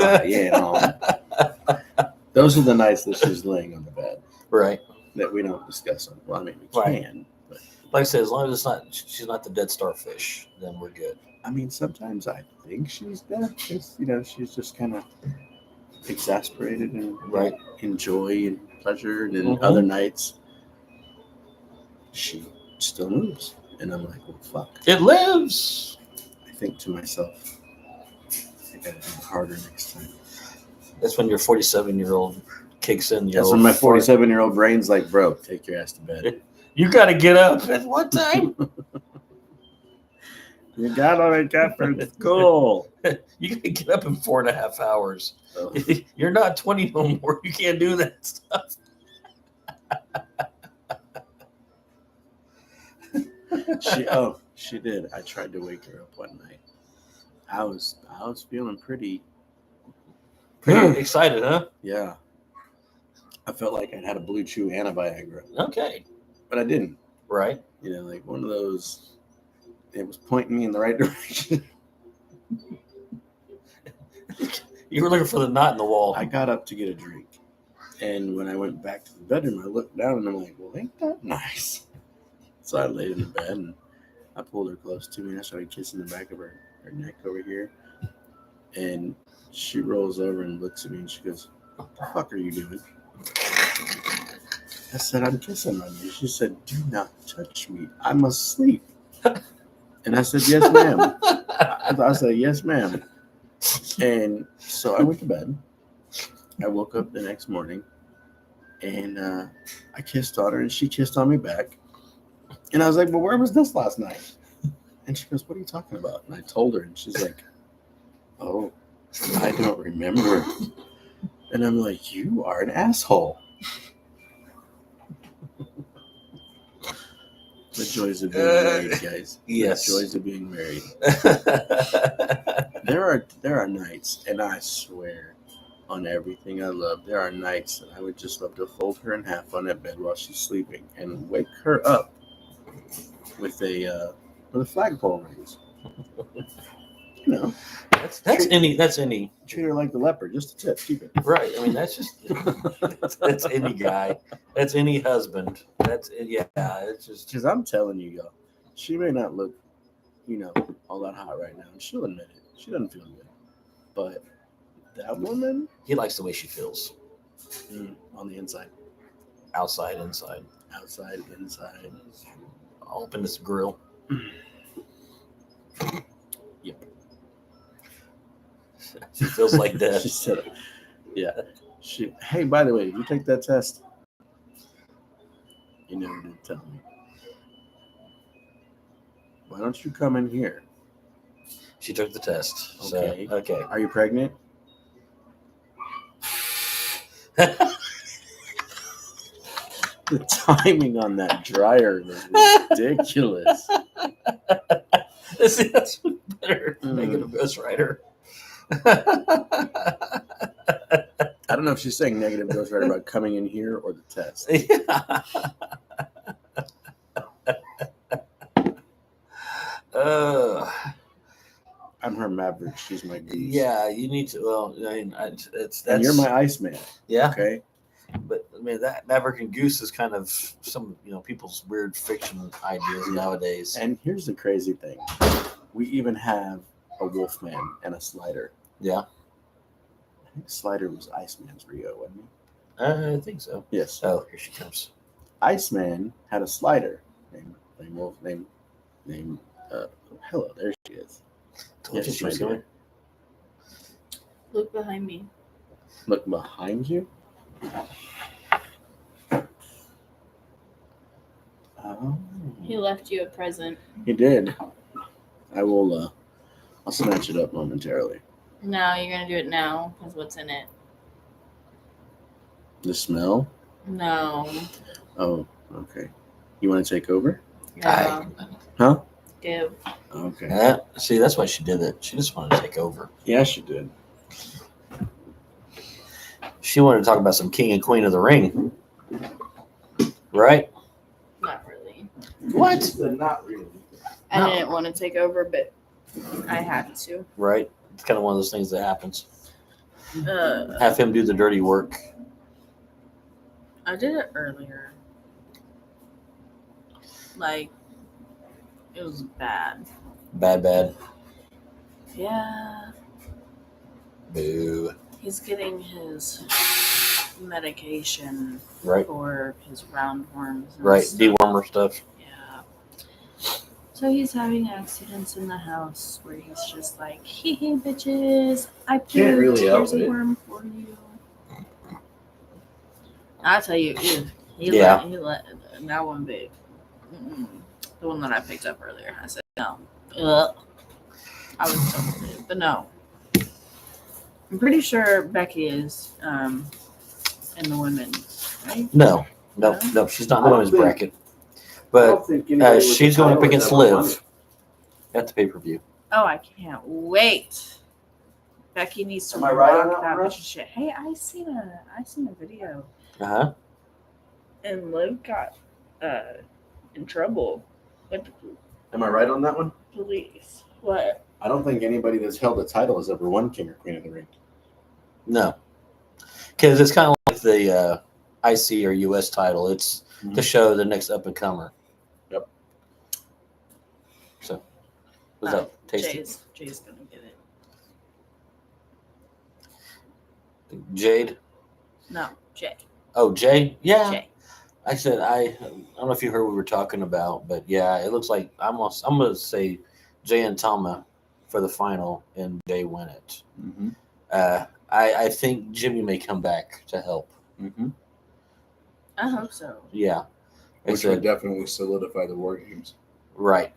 those are the nights that she's laying on the bed. Right. That we don't discuss on. Well, I mean, we can. But like I said, as long as she's not the dead starfish, then we're good. I mean, sometimes I think she's dead. Because, she's just kind of exasperated and in joy and pleasure. And then other nights, she still moves. And I'm like, well, fuck. It lives. I think to myself, I gotta do harder next time. That's when your 47-year-old kicks in. That's when my 47-year-old brain's like, bro, take your ass to bed. You got to get up at what time? You got to wake up for school. You got to get up in 4.5 hours. Oh. You're not 20 no more. You can't do that stuff. She did. I tried to wake her up one night. I was feeling pretty excited, huh? Yeah. I felt like I'd had a Blue Chew and a Viagra. Okay. But I didn't. Right. Like one of those, it was pointing me in the right direction. You were looking for the knot in the wall. I got up to get a drink. And when I went back to the bedroom, I looked down and I'm like, well, ain't that nice? So I laid in the bed and I pulled her close to me and I started kissing the back of her neck over here. And she rolls over and looks at me and she goes, what the fuck are you doing? I said, I'm kissing on you. She said, do not touch me. I'm asleep. And I said, yes, ma'am. I said, yes, ma'am. And so I went to bed. I woke up the next morning and I kissed on her and she kissed on me back. And I was like, well, where was this last night? And she goes, what are you talking about? And I told her and she's like, oh, I don't remember. And I'm like, you are an asshole. The joys of being married, guys. Yes. The joys of being married. There are nights, and I swear on everything I love, there are nights that I would just love to fold her in half on that bed while she's sleeping and wake her up with a flagpole raise. That's any. Treat her like the leopard, just a tip, keep it. Right. I mean, that's just that's any guy. That's any husband. It's just because I'm telling you, y'all, she may not look, all that hot right now, and she'll admit it. She doesn't feel good, but that woman, he likes the way she feels. On the inside, outside, inside. I'll open this grill. Yep. She feels like that. She said it. Yeah. Hey, by the way, did you take that test? You never did tell me. Why don't you come in here? She took the test. Okay. So, okay. Are you pregnant? The timing on that dryer was ridiculous. See, that's better. Negative ghostwriter. I don't know if she's saying negative ghostwriter about coming in here or the test. I'm her Maverick. She's my goose. Yeah, you need to. Well, I mean, that's. And you're my Iceman. Yeah. Okay. But I mean, that Maverick and Goose is kind of some people's weird fiction ideas nowadays. And here's the crazy thing: we even have a Wolfman and a Slider. Yeah. I think Slider was Iceman's Rio, wasn't he? I think so. Yes. Oh, here she comes. Iceman had a Slider named hello, there she is. Told you she was going. Look behind me. Look behind you? Oh. He left you a present. He did. I'll I'll snatch it up momentarily. No, you're gonna do it now because what's in it? The smell? No. Oh, okay. You want to take over? Yeah. Huh? Give. Okay. See, that's why she did it. She just wanted to take over. Yeah, she did. She wanted to talk about some King and Queen of the Ring. Right? Not really. What? Not really. I No. didn't want to take over, but I had to. Right? It's kind of one of those things that happens. Uh, Have him do the dirty work. I did it earlier. Like, it was bad. Bad. Yeah. Boo. He's getting his medication Right? for his roundworms. And Right. stuff. Dewormer stuff. Yeah. So he's having accidents in the house where he's just like, hee hee, bitches. I pooped. Can't really Here's help a it. worm for you. I'll tell you, he Yeah. let that one big. The one that I picked up earlier. I said, no. Ugh. I was done with it, but no. I'm pretty sure Becky is in the women, right? No. She's not in the women's bracket. But she's going up against Liv at the pay-per-view. Oh, I can't wait. Becky needs to Am I right on rock that, that bro? bitch of shit. Hey, I seen a video, Uh-huh. and Liv got in trouble with the Am I right on that one? police. What? I don't think anybody that's held a title has ever won King or Queen of the Ring. No. Because it's kind of like the IC or US title. It's to show the next up-and-comer. Yep. So, was that tasty? Jay's gonna get it. Jade? No, Jay. Oh, Jay? Yeah. Jay. I said I don't know if you heard what we were talking about, but yeah, it looks like I'm gonna say Jay and Tama for the final and Jay win it. Mm-hmm. I think Jimmy may come back to help. Mm-hmm. I hope so. Yeah. Which would definitely solidify the War Games. Right.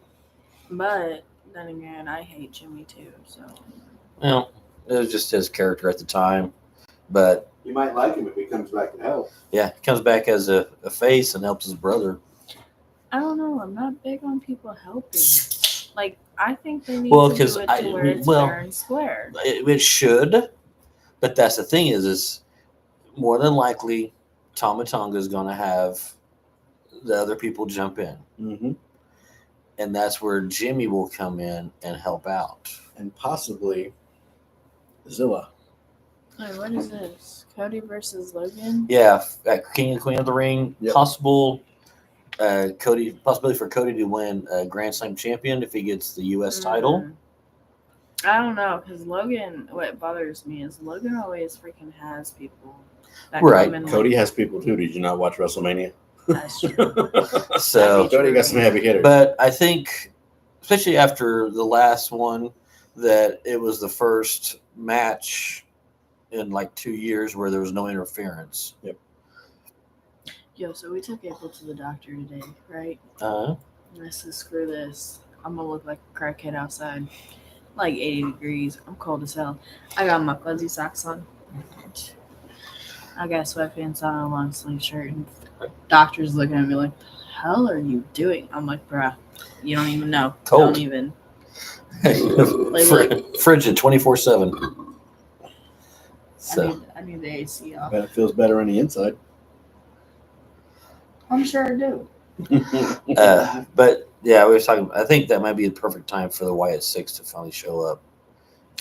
But then again, I hate Jimmy too. So Well, it was just his character at the time. But You might like him if he comes back to help. yeah, he comes back as a face and helps his brother. I don't know. I'm not big on people helping. Like, I think they need Well, to do 'cause it I- to where it's well, fair and square. It should, but that's the thing is more than likely Tama Tonga is going to have the other people jump in. Mm-hmm. And that's where Jimmy will come in and help out. And possibly Zilla. Wait, what is this? Cody versus Logan? Yeah, at King and Queen of the Ring, Yep. possibility for Cody to win a Grand Slam champion if he gets the U.S. title. I don't know, because Logan, what bothers me is Logan always freaking has people that Right. come in. Cody has people too. Did you not watch WrestleMania? That's true. So, Cody got some heavy hitters. but I think, especially after the last one, that it was the first match in like 2 years where there was no interference. Yo, so we took April to the doctor today, right? Uh, And I said, screw this. I'm going to look like a crackhead outside. Like 80 degrees. I'm cold as hell. I got my fuzzy socks on. I got sweatpants on, a long sleeve shirt. And doctor's looking at me like, the hell are you doing? I'm like, bruh, you don't even know. Cold. Don't even. frigid 24/7. So I need the AC off. Bet it feels better on the inside. I'm sure I do. but yeah, we were talking. I think that might be the perfect time for the Wyatt Six to finally show up.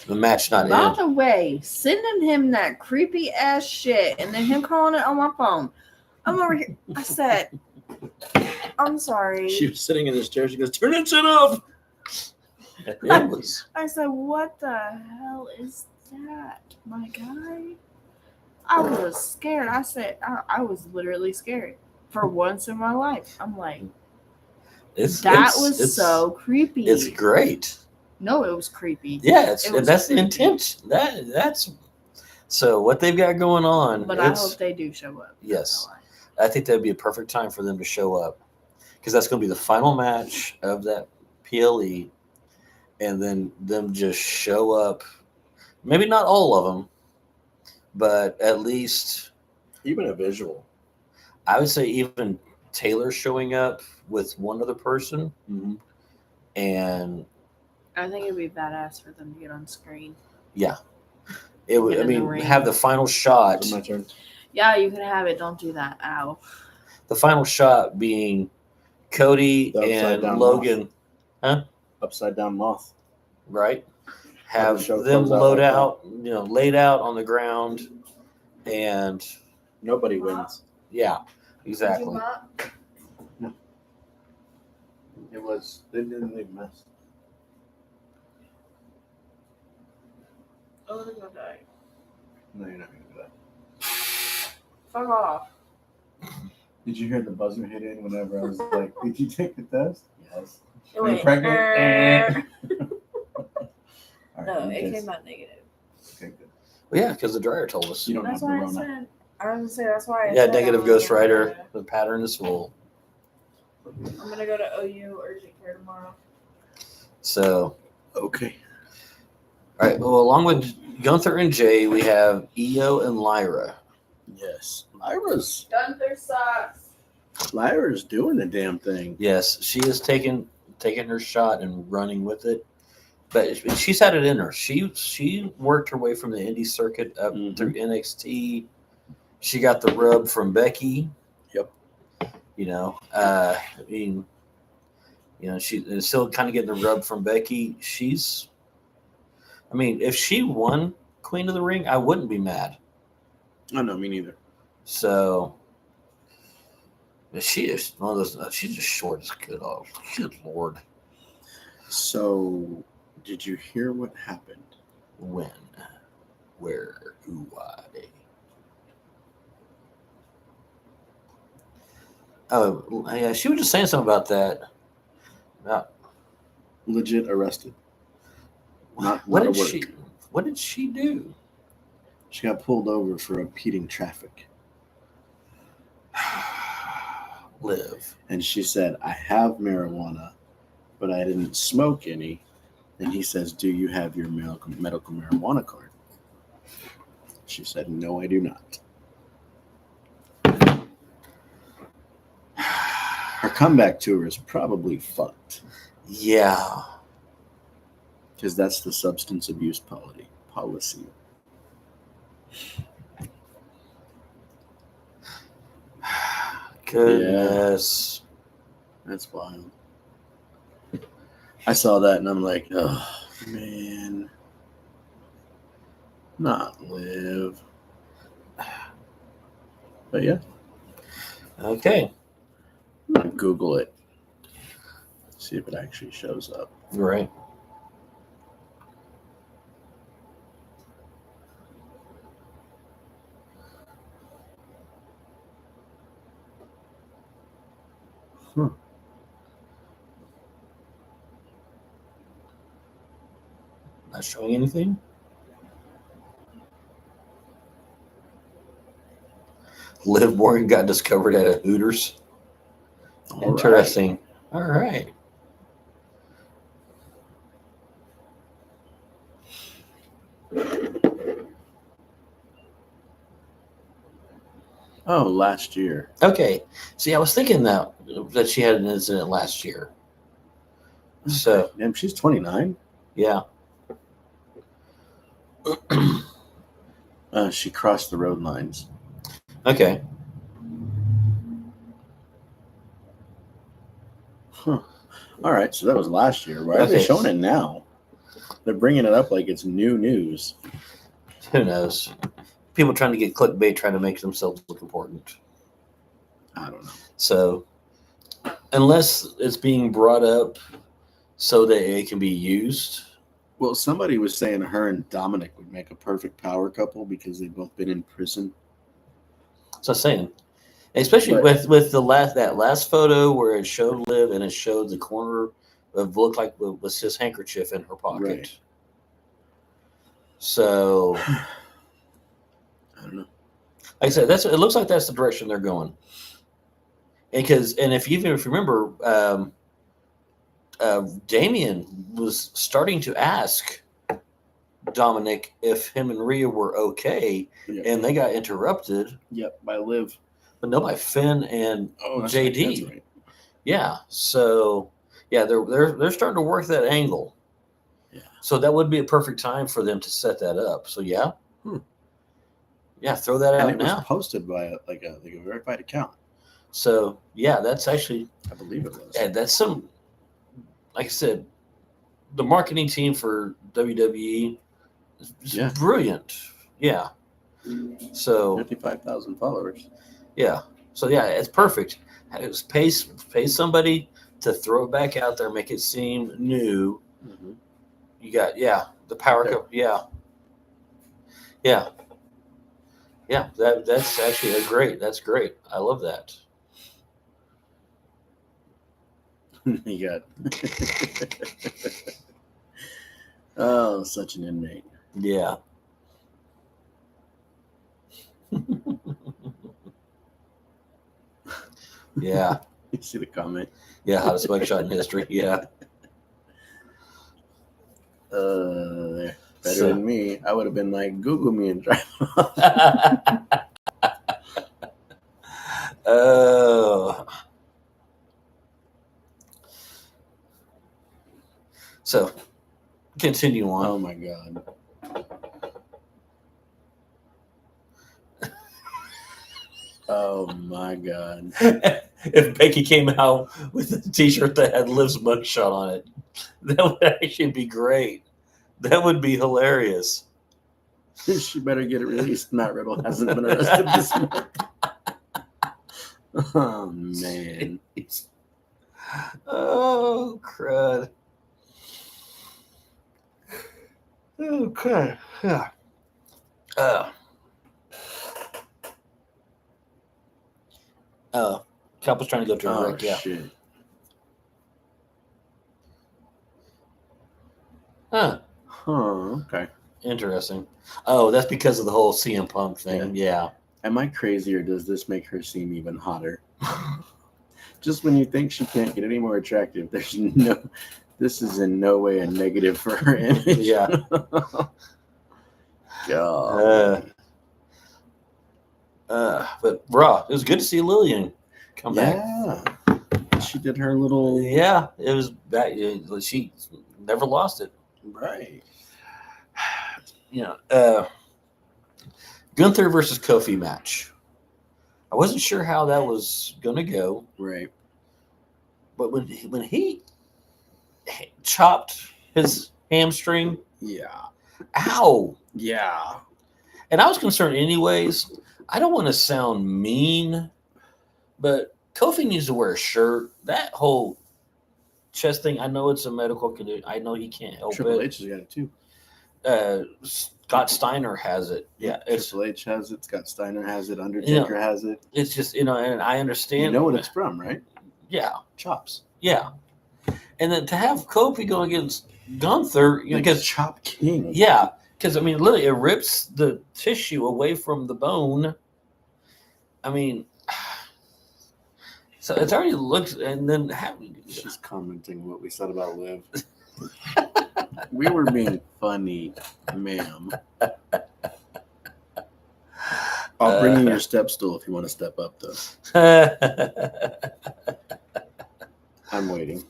The match not By in. the way, sending him that creepy ass shit and then him calling it on my phone. I'm over here. I said, I'm sorry. She was sitting in this chair. She goes, "Turn that shit off." It was. I said, what the hell is that, my guy? I was scared. I said, I was literally scared for once in my life. I'm like, that was so creepy. It's great. No, it was creepy. Yeah, It was that's the creepy. intent. That's so what they've got going on. But I hope they do show up. Yes. I think that'd be a perfect time for them to show up because that's going to be the final match of that PLE, and then them just show up. Maybe not all of them, but at least Even a visual. I would say even Taylor showing up with one other person, Mm-hmm. and I think it'd be badass for them to get on screen. yeah, it would. Get I in the mean, ring. have the final shot. So my turn. Yeah, you can have it. Don't do that. Ow. The final shot being Cody The upside and down Logan, Upside down moth. right? Have the Have show them close out load like that. out, laid out on the ground, and Nobody wins. yeah, exactly. It was. They didn't leave a mess. Oh, they're gonna die. No, you're not gonna do that. Fuck off. Did you hear the buzzer hit in whenever I was like, "Did you take the test?" Yes. It Are you went, pregnant? All right, No, you it guys- came out negative. Okay, good. Well, yeah, because the dryer told us. You don't That's have why I Corona. said. I was gonna say that's why. I Yeah, said negative I'm Ghost gonna Rider. go The pattern is full. I'm gonna go to OU urgent care tomorrow. So, Okay. all right. Well, along with Gunther and Jay, we have Io and Lyra. Yes. Gunther sucks. Lyra's doing the damn thing. Yes, she is taking her shot and running with it, but she's had it in her. She worked her way from the indie circuit up Mhm. through NXT. She got the rub from Becky. Yep. I mean, she's still kind of getting the rub from Becky. I mean, if she won Queen of the Ring, I wouldn't be mad. Oh no, me neither. So, but she is one of those. She's just short as good. Oh, good lord! So, did you hear what happened? When, where, who, why? Oh, yeah. She was just saying something about that. About Legit arrested. Not what a did work. she? What did she do? She got pulled over for impeding traffic. Live. And she said, "I have marijuana, but I didn't smoke any." And he says, "Do you have your medical marijuana card?" She said, "No, I do not." Her comeback tour is probably fucked Yeah. because that's the substance abuse policy. Goodness. That's wild. I saw that and I'm like, oh man, not Liv. But yeah, Okay. I'm gonna Google it, see if it actually shows up. Right. Not showing anything. Liv Morgan got discovered at a Hooters. All Interesting. All right. Oh, last year. Okay. See, I was thinking that she had an incident last year. So Damn, she's 29. yeah. She crossed the road lines. Okay. Huh. All right, so that was last year. Why are they Okay. showing it now? They're bringing it up like it's new news. Who knows? People trying to get clickbait, trying to make themselves look important. I don't know. So, unless it's being brought up so that it can be used, Well, somebody was saying her and Dominic would make a perfect power couple because they've both been in prison. so I'm saying, especially But- with the last photo where it showed Liv and it showed the corner of looked like was his handkerchief in her pocket. Right. So, I don't know. like I said, it looks like that's the direction they're going. And if you remember, Damien was starting to ask Dominic if him and Rhea were okay, Yep. and they got interrupted. Yep, by Liv. But no, by Finn and That's JD. Right, that's right. Yeah. So yeah, they're starting to work that angle. Yeah. So that would be a perfect time for them to set that up. So yeah. Yeah, throw that And out it was now. posted by a verified account. So yeah, that's actually I believe it was. and that's some, like I said, the marketing team for WWE is Yeah. brilliant. Yeah. So 55,000 followers. yeah. So yeah, it's perfect. It was pay somebody to throw it back out there, make it seem new. Mm-hmm. You got the power Okay. cup. Yeah. That's actually that's great. I love that. You got oh, such an inmate. Yeah. Yeah. You see the comment? Yeah. Hottest mugshot in history. Yeah. Better So- than me. I would have been like, Google me and drive off. Oh. So, continue on. Oh my god. Oh my god. If Becky came out with a T-shirt that had Liv's mugshot on it, that would actually be great. That would be hilarious. She better get it released. Matt Riddle hasn't been arrested this month. Oh man. Oh crud. Okay. Yeah. Couple's trying to go to a Oh wreck. Yeah. shit. Huh. Huh. Okay. Interesting. Oh, that's because of the whole CM Punk thing. Yeah. Am I crazy, or does this make her seem even hotter? Just when you think she can't get any more attractive, this is in no way a negative for her image. Yeah. God. But Raw, it was good to see Lillian come back. Yeah. She did her little Yeah, it was that she never lost it. right. Gunther versus Kofi match. I wasn't sure how that was gonna go, Right. but when he chopped his hamstring, Yeah. ow! Yeah. And I was concerned anyways. I don't want to sound mean, but Kofi needs to wear a shirt. That whole chest thing, I know it's a medical condition. I know he can't help Triple it. H has got it too. Scott Steiner has it. Yeah, Triple H has it. Scott Steiner has it. Undertaker has it. it's just and I understand. You know what it's from, right? Yeah, Chops. yeah. And then to have Kofi go against Gunther, because Chop King. yeah, because I mean, literally, it rips the tissue away from the bone. I mean, so it's already looked, and then She's commenting what we said about Liv. We were being funny, ma'am. I'll bring you your step stool if you want to step up, though. I'm waiting.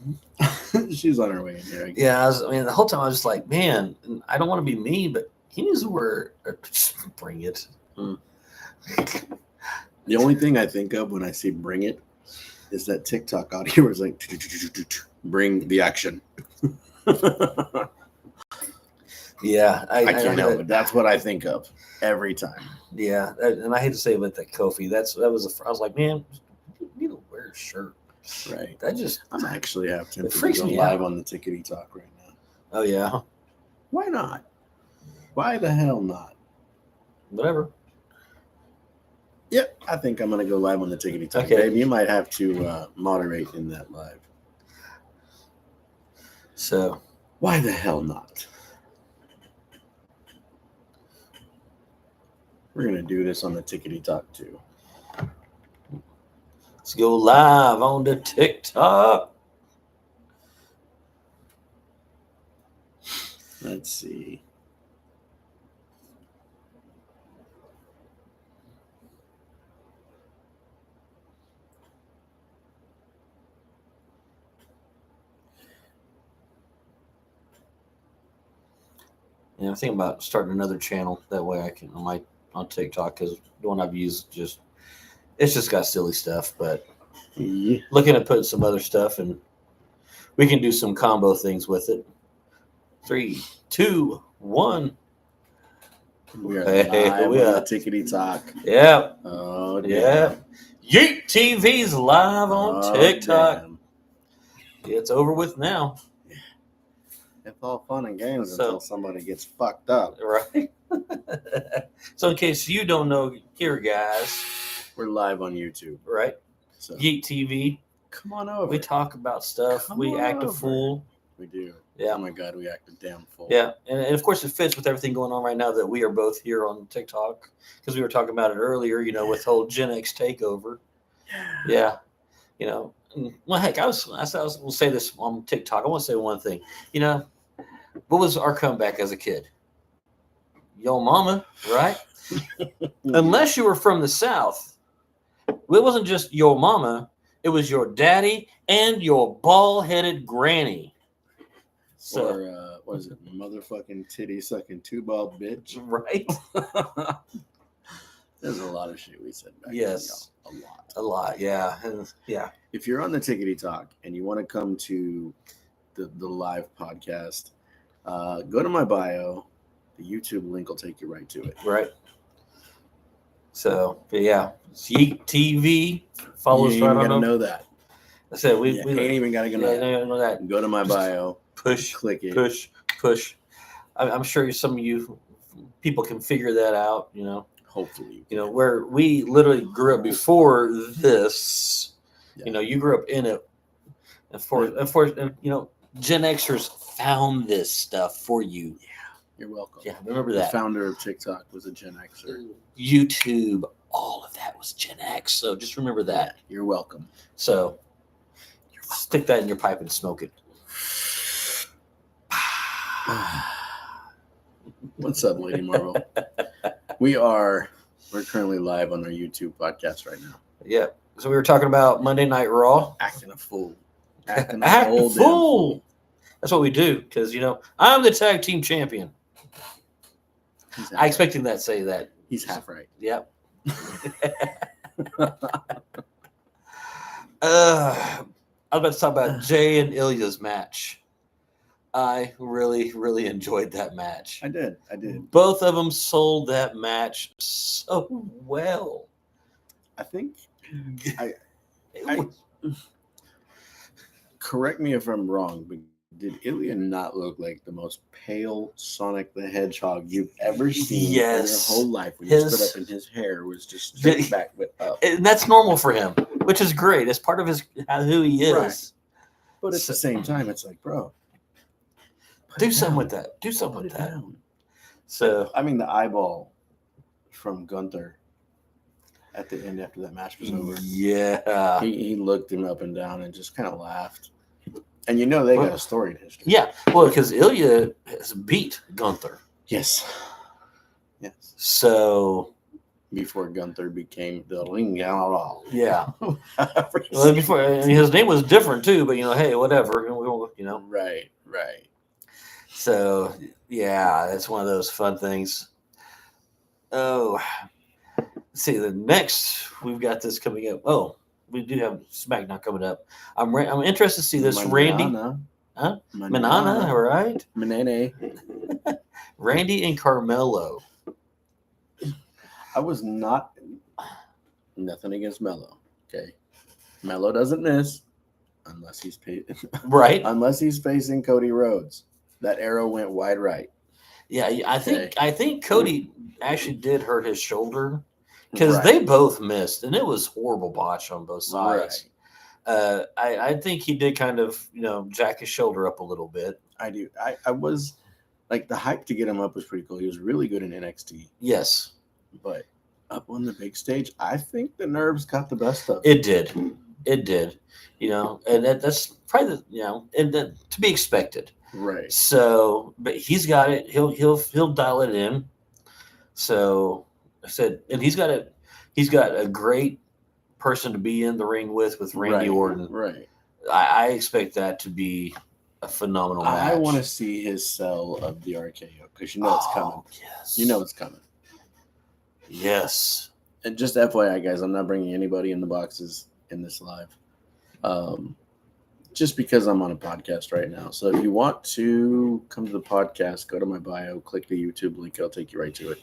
She's on her way in here. Yeah, I mean, the whole time I was just like, man, I don't want to be mean, but he needs to wear. Bring it. The only thing I think of when I see "bring it" is that TikTok audio where it's like, "Bring the action." Yeah, I can't help it. That's what I think of every time. Yeah, and I hate to say it, but that Kofi, I was like, man, you need to wear a shirt. Right. That just, I'm actually half tempted to freaks go me live out. on the Tickety Talk right now. oh yeah, Why not? Why the hell not? whatever. Yep, I think I'm gonna go live on the Tickety Talk. Okay. Babe, you might have to moderate in that live. So Why the hell not? We're gonna do this on the Tickety Talk too. let's go live on the TikTok. Let's see. And I'm thinking about starting another channel. That way I can on TikTok, because the one I've used it's just got silly stuff. But Yeah. looking at putting some other stuff, and we can do some combo things with it. 3, 2, 1. We are Hey, live we on are. the Tickety Talk. Yeah. Oh, Yeah. Yeet TV's live on Oh, TikTok. damn. It's over with now. It's all fun and games So- until somebody gets fucked up. Right. So in case you don't know here, guys, We're live on YouTube. right? So Yeet TV. come on over. We talk about stuff. Come we on act a over. fool. We do. Yeah. Oh my God, we act a damn fool. Yeah. And of course it fits with everything going on right now that we are both here on TikTok, because we were talking about it earlier, with whole Gen X takeover. Yeah. Well, heck, we'll say this on TikTok. I want to say one thing. What was our comeback as a kid? Yo mama, right? Unless you were from the South, it wasn't just your mama, it was your daddy and your bald-headed granny. So, Or what is it? Motherfucking titty sucking two ball bitch. right? There's a lot of shit we said back Yes. then. Y'all. A lot. A lot, yeah. And yeah. If you're on the Tickety Talk and you want to come to the live podcast, go to my bio. The YouTube link will take you right to it. Right. So, but yeah, Yeet TV. Follow us You right ain't on gotta over. know that. I said we You ain't even gotta go yeah, know that. know that. Go to my bio, Push, click it. push. I'm sure some of you people can figure that out. Hopefully, Where we literally grew up before this. Yeah. You grew up in it. And for Gen Xers found this stuff for you. you're welcome. Yeah, remember The that. founder of TikTok was a Gen Xer. YouTube, all of that was Gen X. So just remember that. You're welcome. So stick that in your pipe and smoke it. What's up, Lady Marvel? We're currently live on our YouTube podcast right now. Yeah. So we were talking about Monday Night Raw. Acting a fool. Acting Act a whole the damn fool. That's what we do, because I'm the tag team champion. He's half I expected that to say that. right. He's half right. Yep. I was about to talk about Jay and Ilya's match. I really, really enjoyed that match. I did. Both of them sold that match so well. I think. It I- was- Correct me if I'm wrong, but did Ilya not look like the most pale Sonic the Hedgehog you've ever seen Yes. in your whole life? When you His- stood up and his hair was just straight The- back but up. and that's normal for him, which is great. It's part of who he is. Right. But at the same time, it's like, bro, put Do it something down. with that. Do something Put with it that. down. So I mean, the eyeball from Gunther at the end after that match was over. yeah, He looked him up and down and just kind of laughed. And they got a storied history. yeah. Well, because Ilya has beat Gunther, Yes. Yes. so Before Gunther became the Ring General. yeah. Well, before his name was different too, but hey, whatever. Right. So yeah, that's one of those fun things. Oh, let's see, the next we've got this coming up. Oh, we do have SmackDown coming up. I'm interested to see this Randy Manana, all right? Manana. Randy and Carmelo. I was not. Nothing against Mello. Okay. Mello doesn't miss unless he's Right? unless he's facing Cody Rhodes. That arrow went wide right. Yeah, I think Cody actually did hurt his shoulder, because Right. they both missed, and it was horrible botch on both sides. Right. I think he did kind of jack his shoulder up a little bit. I do. I was like, the hype to get him up was pretty cool. He was really good in NXT, Yes, but up on the big stage, I think the nerves got the best of it did. It did. And that's probably and then to be expected. Right. So, but he's got it. He'll dial it in. So I said, and he's got a great person to be in the ring with Randy Orton. Right. I expect that to be a phenomenal match. I want to see his sell of the RKO because you know it's coming. Yes. You know it's coming. Yes. And just FYI, guys, I'm not bringing anybody in the boxes in this live. Just because I'm on a podcast right now. So if you want to come to the podcast, go to my bio, click the YouTube link. I'll take you right to it.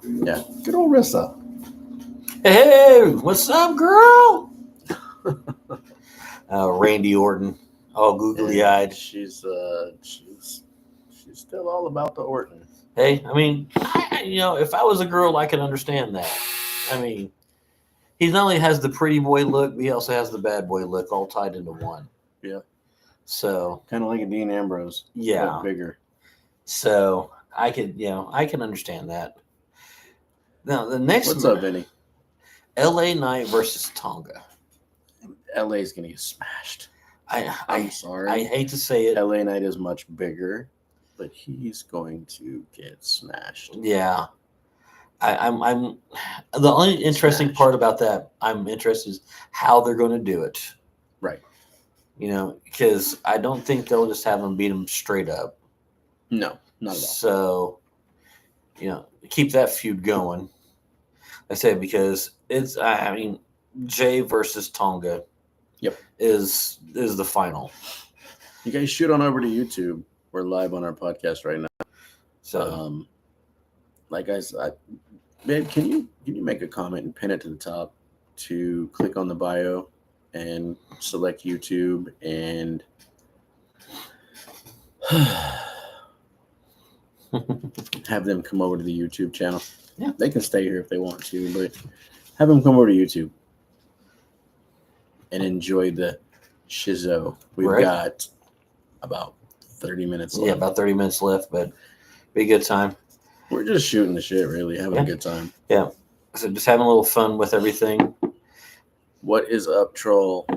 Yeah. Good old Rissa. Hey, what's up, girl? Randy Orton, all googly-eyed. She's still all about the Orton. Hey, I mean, if I was a girl, I could understand that. I mean, he not only has the pretty boy look, but he also has the bad boy look, all tied into one. Yeah. So kind of like a Dean Ambrose. Yeah. But bigger. So I can understand that. Now the next. What's up, Vinny? LA Knight versus Tonga. LA's gonna get smashed. I'm sorry. I hate to say it. LA Knight is much bigger, but he's going to get smashed. Yeah. I'm the only interesting part about that I'm interested is how they're going to do it. Right. Because I don't think they'll just have him beat him straight up. No, not at all. So, keep that feud going. I say because it's Jay versus Tonga. Yep. Is the final. You guys shoot on over to YouTube. We're live on our podcast right now. So, like I said, babe, can you make a comment and pin it to the top to click on the bio and select YouTube and have them come over to the YouTube channel. Yeah. They can stay here if they want to, but have them come over to YouTube and enjoy the shizo. We've got about 30 minutes left. Yeah, about 30 minutes left, but be a good time. We're just shooting the shit, really, having a good time. Yeah. So just having a little fun with everything. What is up, troll?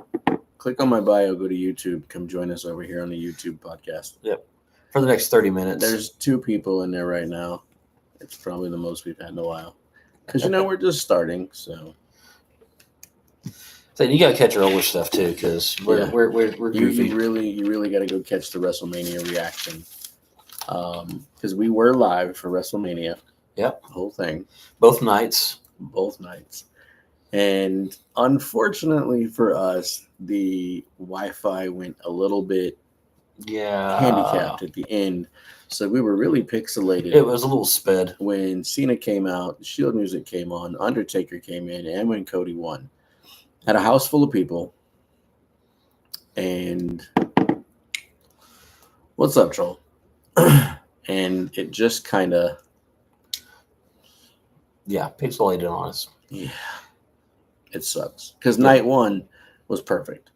Click on my bio, go to YouTube, come join us over here on the YouTube podcast. Yep. For the next 30 minutes. There's 2 people in there right now. It's probably the most we've had in a while. Because, we're just starting, so. So you got to catch our older stuff, too, because we're goofy. You really got to go catch the WrestleMania reaction. Because we were live for WrestleMania. Yep. The whole thing. Both nights. And unfortunately for us, the Wi-Fi went a little bit handicapped at the end. So we were really pixelated. It was a little sped. When Cena came out, Shield music came on, Undertaker came in, and when Cody won. Had a house full of people. And what's up, troll? And it just kind of pixelated on us. Yeah, it sucks because night 1 was perfect.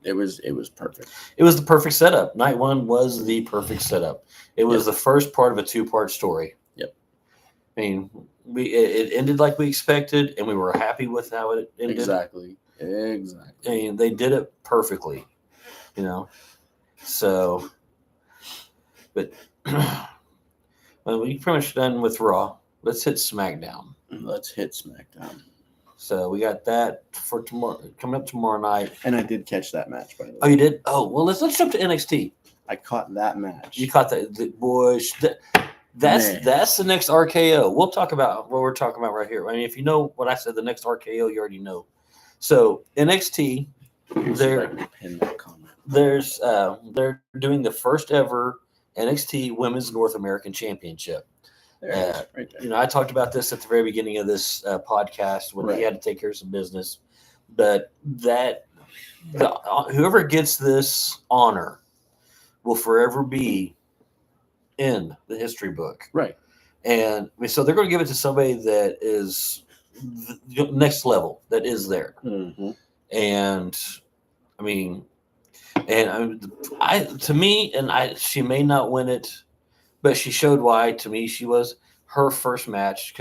It was perfect. It was the perfect setup. Night 1 was the perfect setup. It was the first part of a 2-part story. Yep. I mean, it ended like we expected, and we were happy with how it ended. Exactly. I mean, they did it perfectly. So, but well, we pretty much done with Raw. Let's hit SmackDown. So we got that for tomorrow, coming up tomorrow night. And I did catch that match, by the way. Oh, you did? Oh, well, let's jump to NXT. I caught that match. You caught that, boys. That's the next RKO. We'll talk about what we're talking about right here. I mean, if you know what I said, the next RKO, you already know. So NXT, they're doing the first ever NXT Women's North American Championship. Right there. I talked about this at the very beginning of this podcast when he had to take care of some business, but whoever gets this honor will forever be in the history book. Right. And so they're going to give it to somebody that is the next level, that is there. Mm-hmm. And I mean, she may not win it, but she showed why. To me, she was her first match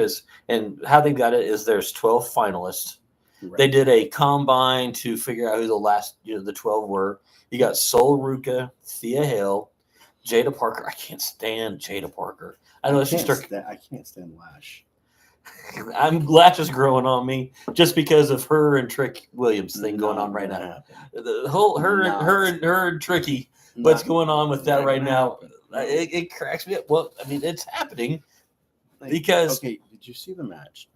and how they got it is there's 12 finalists, Right. They did a combine to figure out who the last, the 12 were. You got Sol Ruka, Thea Hale, Jada Parker. I can't stand Jada Parker. I know she's I can't stand Lash. I'm Lash is growing on me just because of her and Trick Williams thing going on right now. The whole her and Tricky, what's going on with that right now? It cracks me up. Well, I mean, it's happening because okay. Did you see the match?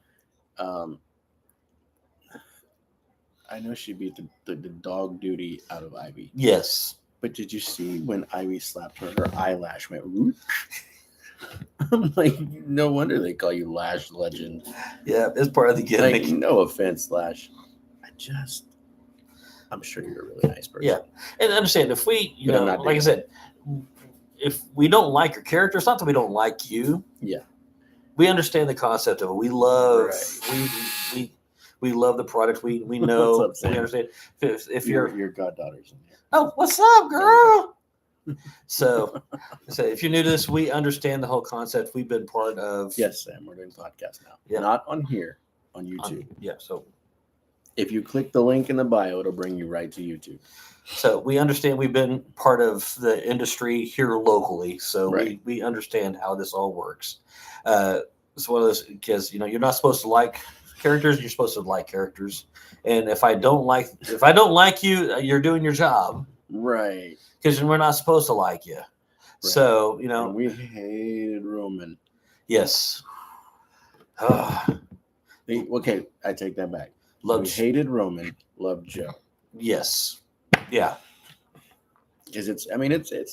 I know she beat the dog duty out of Ivy. yes, But did you see when Ivy slapped her? Her eyelash went. Whoop. I'm like, no wonder they call you Lash Legend. yeah, it's part of the gimmick. Like, no offense, Lash. I'm sure you're a really nice person. Yeah, and understand if we, But I'm not like I doing said, if we don't like your character, it's not that we don't like you. Yeah. We understand the concept of it. We love we love the product. We know. What's up, Sam? We understand. If your goddaughter's in here. oh, what's up, girl? So if you're new to this, we understand the whole concept. We've been part of. Yes, Sam. We're doing podcasts now. Yeah. Not on here, on YouTube. So If you click the link in the bio, it'll bring you right to YouTube. So we understand we've been part of the industry here locally, so Right. we understand how this all works. It's one of those because you're not supposed to like characters; you're supposed to like characters. And if I don't like you, you're doing your job, Right. because we're not supposed to like you. Right. So And we hated Roman. yes. Okay, I take that back. Love We hated Roman, loved Joe. yes, yeah, Because it's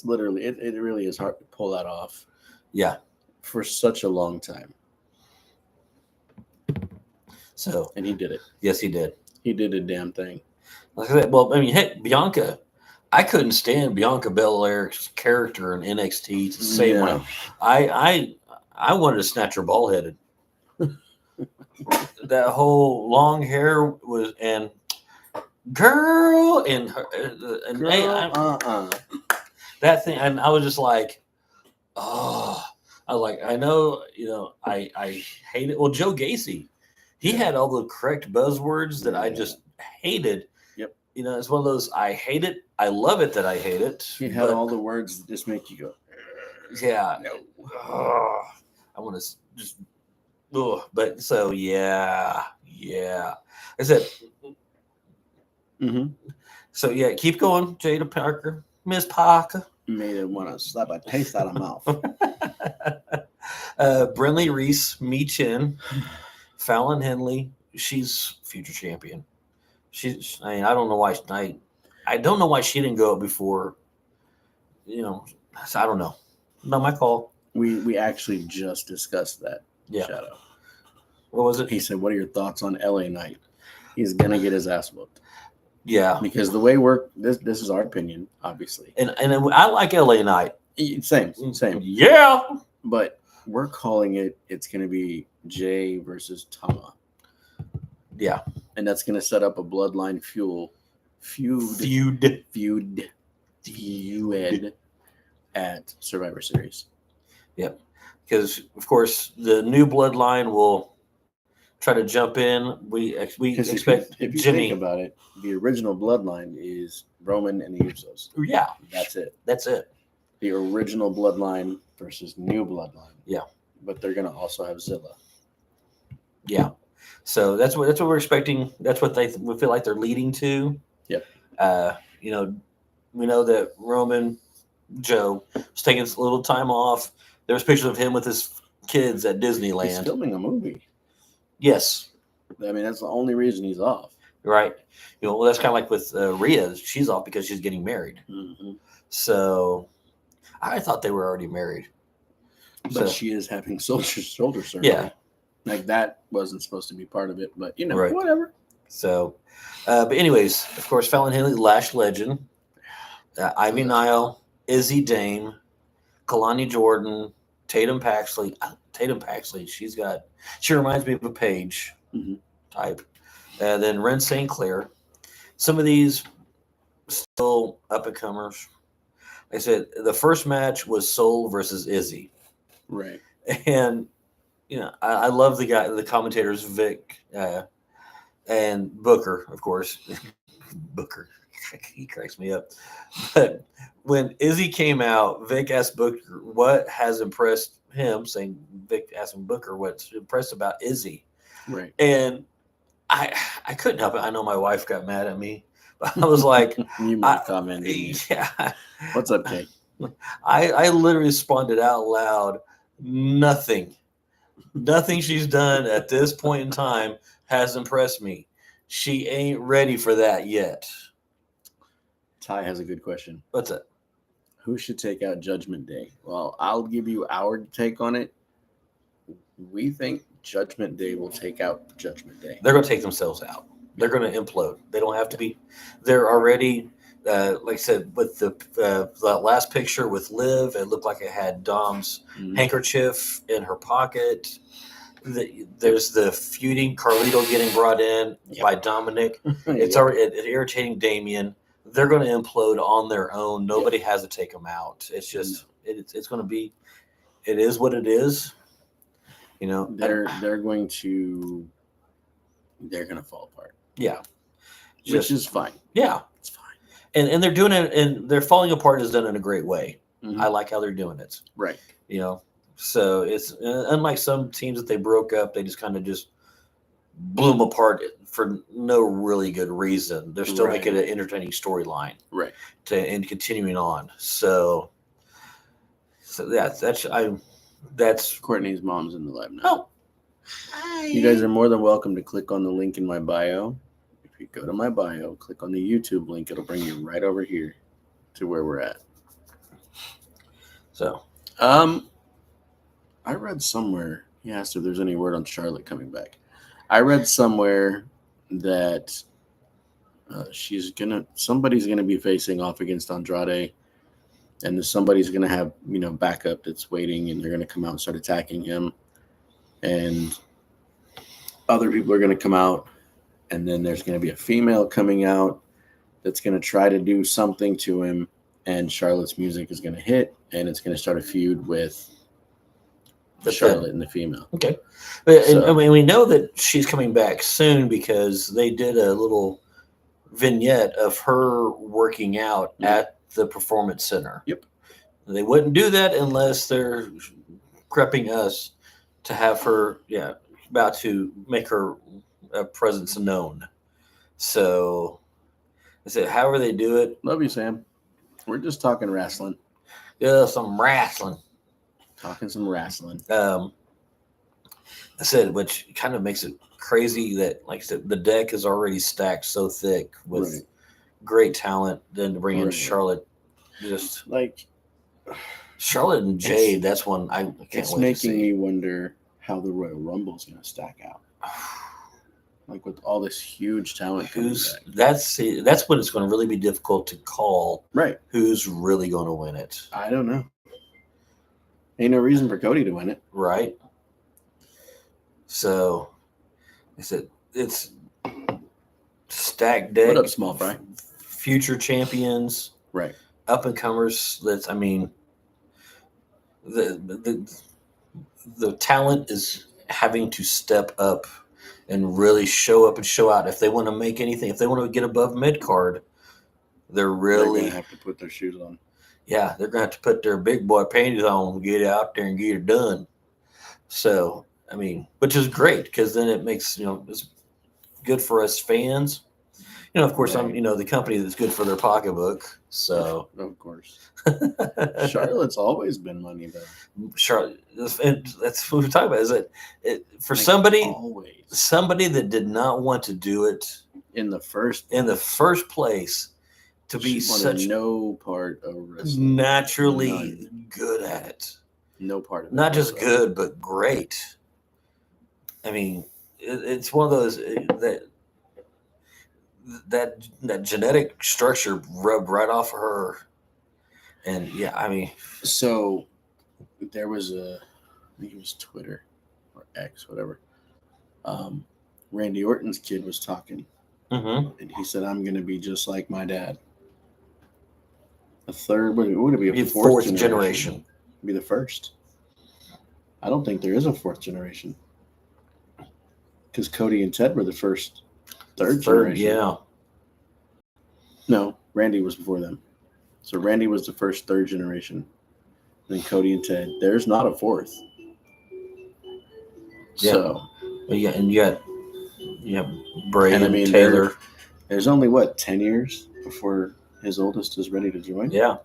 literally, it really is hard to pull that off yeah. for such a long time. So And he did it. yes, he did. He did a damn thing. Like I said, well, I mean, heck, Bianca. I couldn't stand Bianca Belair's character in NXT to the same Yeah. way. I wanted to snatch her ball headed. That whole long hair was and girl and her and Girl, hey, that thing, and I was just like, oh, I know, I hate it. Well, Joe Gacy, he had all the correct buzzwords that I just hated. Yep. It's one of those I hate it, I love it that I hate it. He had but- all the words that just make you go, yeah. no. Oh, I want to just. Oh, but so yeah. I said. Mm-hmm. So yeah, keep going, Jada Parker, Miss Parker. Made him want to slap a taste out of mouth. Brinley Reese, Mi Chin, Fallon Henley. She's future champion. I don't know why. I don't know why she didn't go up before. So I don't know. Not my call. We actually just discussed that. Yeah. Shadow. What was it? He said, "What are your thoughts on LA Knight? He's gonna get his ass whooped Yeah. because the way this is our opinion, obviously. And I like LA Knight. Same. Yeah. But we're calling it. It's gonna be Jay versus Tama, Yeah. and that's gonna set up a bloodline feud at Survivor Series. Yep. Because of course the new bloodline will try to jump in. We Because expect if you Jimmy. think about it, the original bloodline is Roman and the Usos. Yeah. That's it. That's it. The original bloodline versus new bloodline. Yeah. But they're gonna also have Zilla. Yeah. So that's what we're expecting. That's what we feel like they're leading to. Yep. We know that Roman Joe was taking a little time off. There was pictures of him with his kids at He's Disneyland. filming a movie. Yes. I mean, that's the only reason he's off. Right. Well, that's kind of like with Rhea. She's off because she's getting married. Mm-hmm. So I thought they were already married. But So- she is having shoulder surgery. Yeah. Like that wasn't supposed to be part of it, but Right. whatever. So, but anyways, of course, Fallon Henley, Lash Legend, Ivy Nile, Izzy Dame, Kalani Jordan, Tatum Paxley. She reminds me of a Paige Mhm. type. Then Ren St. Clair. Some of these still up and comers. Like I said, the first match was Soul versus Izzy. Right. And I love the commentators, Vic, and Booker, of course. Booker, he cracks me up. But when Izzy came out, Vic asked Booker what has impressed him, saying Vic asking Booker what's impressed about Izzy. Right. And I couldn't help it. I know my wife got mad at me. I was like, You made a comment, didn't you? yeah. What's up, Kate? I literally responded out loud, nothing. Nothing she's done at this point in time has impressed me. She ain't ready for that yet. Ty has a good question. What's that? Who should take out Judgment Day? Well, I'll give you our take on it. We think Judgment Day will take out Judgment Day. They're going to take themselves out. They're going to implode. They don't have to be. They're already, like I said, with that last picture with Liv, it looked like it had Dom's handkerchief in her pocket. There's the feuding, Carlito getting brought in by Dominic. It's already irritating Damien. They're going to implode on their own. Nobody has to take them out. It's just it's going to be. It is what it is. You know, they're going to fall apart. Yeah, which is fine. Yeah, it's fine. And they're doing it, and their falling apart is done in a great way. Mm-hmm. I like how they're doing it. Right. You know, so it's unlike some teams that they broke up. They just kind of just blew them apart for no really good reason. They're still making an entertaining storyline, right? And continuing on. So that's Courtney's mom's in the live now. Oh, you guys are more than welcome to click on the link in my bio. If you go to my bio, click on the YouTube link, it'll bring you right over here to where we're at. So, I read somewhere, he asked if there's any word on Charlotte coming back. I read somewhere that somebody's gonna be facing off against Andrade, and somebody's gonna have backup that's waiting, and they're gonna come out and start attacking him, and other people are gonna come out, and then there's gonna be a female coming out that's gonna try to do something to him, and Charlotte's music is gonna hit, and it's gonna start a feud with Charlotte and the female. Okay. And we know that she's coming back soon because they did a little vignette of her working out at the Performance Center. Yep. They wouldn't do that unless they're prepping us to have her, about to make her presence known. So, I said, however they do it. Love you, Sam. We're just talking wrestling. Yeah, some wrestling. Talking some wrestling. I said, which kind of makes it crazy that, like I said, the deck is already stacked so thick with great talent. Then to bring in Charlotte, just like Charlotte and Jade. That's one I can't wait to see. It's making me wonder how the Royal Rumble is going to stack out. Like with all this huge talent. That's when it's going to really be difficult to call. Right. Who's really going to win it? I don't know. Ain't no reason for Cody to win it. Right. So, I said, it's stacked deck. What up, small fry? Future champions. Right. Up and comers. The talent is having to step up and really show up and show out. If they want to make anything, if they want to get above mid card, they're going to have to put their shoes on. Yeah, they're going to have to put their big boy panties on and get out there and get it done. So, which is great because then it makes, it's good for us fans. Of course, I'm, the company that's good for their pocketbook. So, of course, Charlotte's always been money, though. Charlotte, that's what we're talking about. Is it for somebody that did not want to do it in the first place? To be such no part of wrestling. Naturally good at it. No part of it. Not just good, but great. It's one of those that genetic structure rubbed right off of her. And so there was I think it was Twitter or X, whatever. Randy Orton's kid was talking. Mm-hmm. And he said, I'm going to be just like my dad. A third, would it be a fourth generation? Be the first. I don't think there is a fourth generation because Cody and Ted were the first. Third generation. Yeah. No, Randy was before them. So Randy was the first third generation. Then Cody and Ted. There's not a fourth. Yeah. So Yeah, and you have Bray And and, I mean, Taylor. there's only 10 years before his oldest is ready to join. Yeah.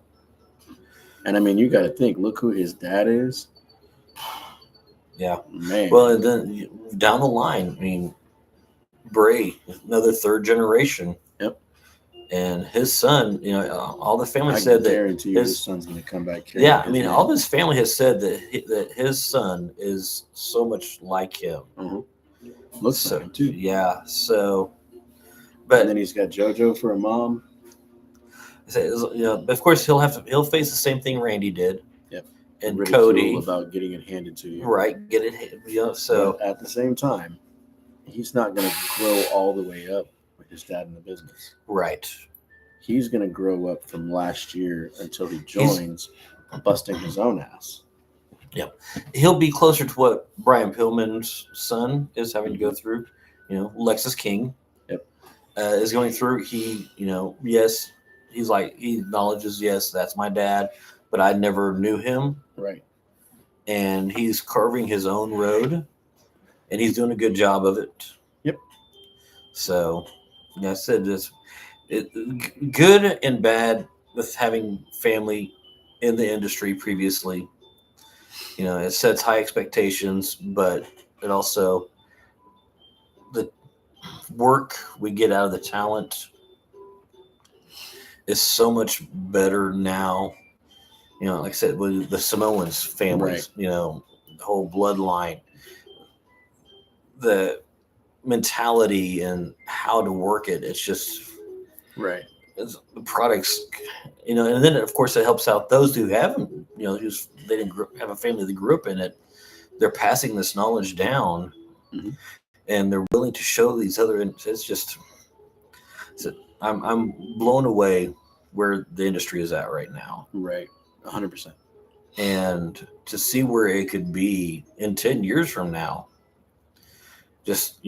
And I mean, you got to think. Look who his dad is. Yeah. Man. Well, and then down the line, I mean, Bray, another third generation. Yep. And his son, all the family I said that guarantee you his son's going to come back. Yeah, I mean, all of his family has said that his son is so much like him. Mm-hmm. Looks like him too. Yeah. So, And but then he's got JoJo for a mom. of course he'll face the same thing Randy did. Yep. And Ridicule Cody about getting it handed to you. Right. Get it. So but at the same time, he's not going to grow all the way up with his dad in the business. Right. He's going to grow up from last year until he joins, busting his own ass. Yep. He'll be closer to what Brian Pillman's son is having to go through. Lexus King. Yep. Is going through. He, yes, he acknowledges, yes, that's my dad, but I never knew him. Right. And he's carving his own road, and he's doing a good job of it. Yep. So, I said this. Good and bad with having family in the industry previously. It sets high expectations, but it also, the work we get out of the talent is so much better now. Like I said, with the Samoans families, Right. The whole bloodline, the mentality and how to work it. It's just Right. the products, and then of course it helps out those who haven't, they didn't have a family that grew up in it. They're passing this knowledge down, Mhm. and they're willing to show these other. It's just, I'm blown away where the industry is at right now. Right. 100%. And to see where it could be in 10 years from now, just,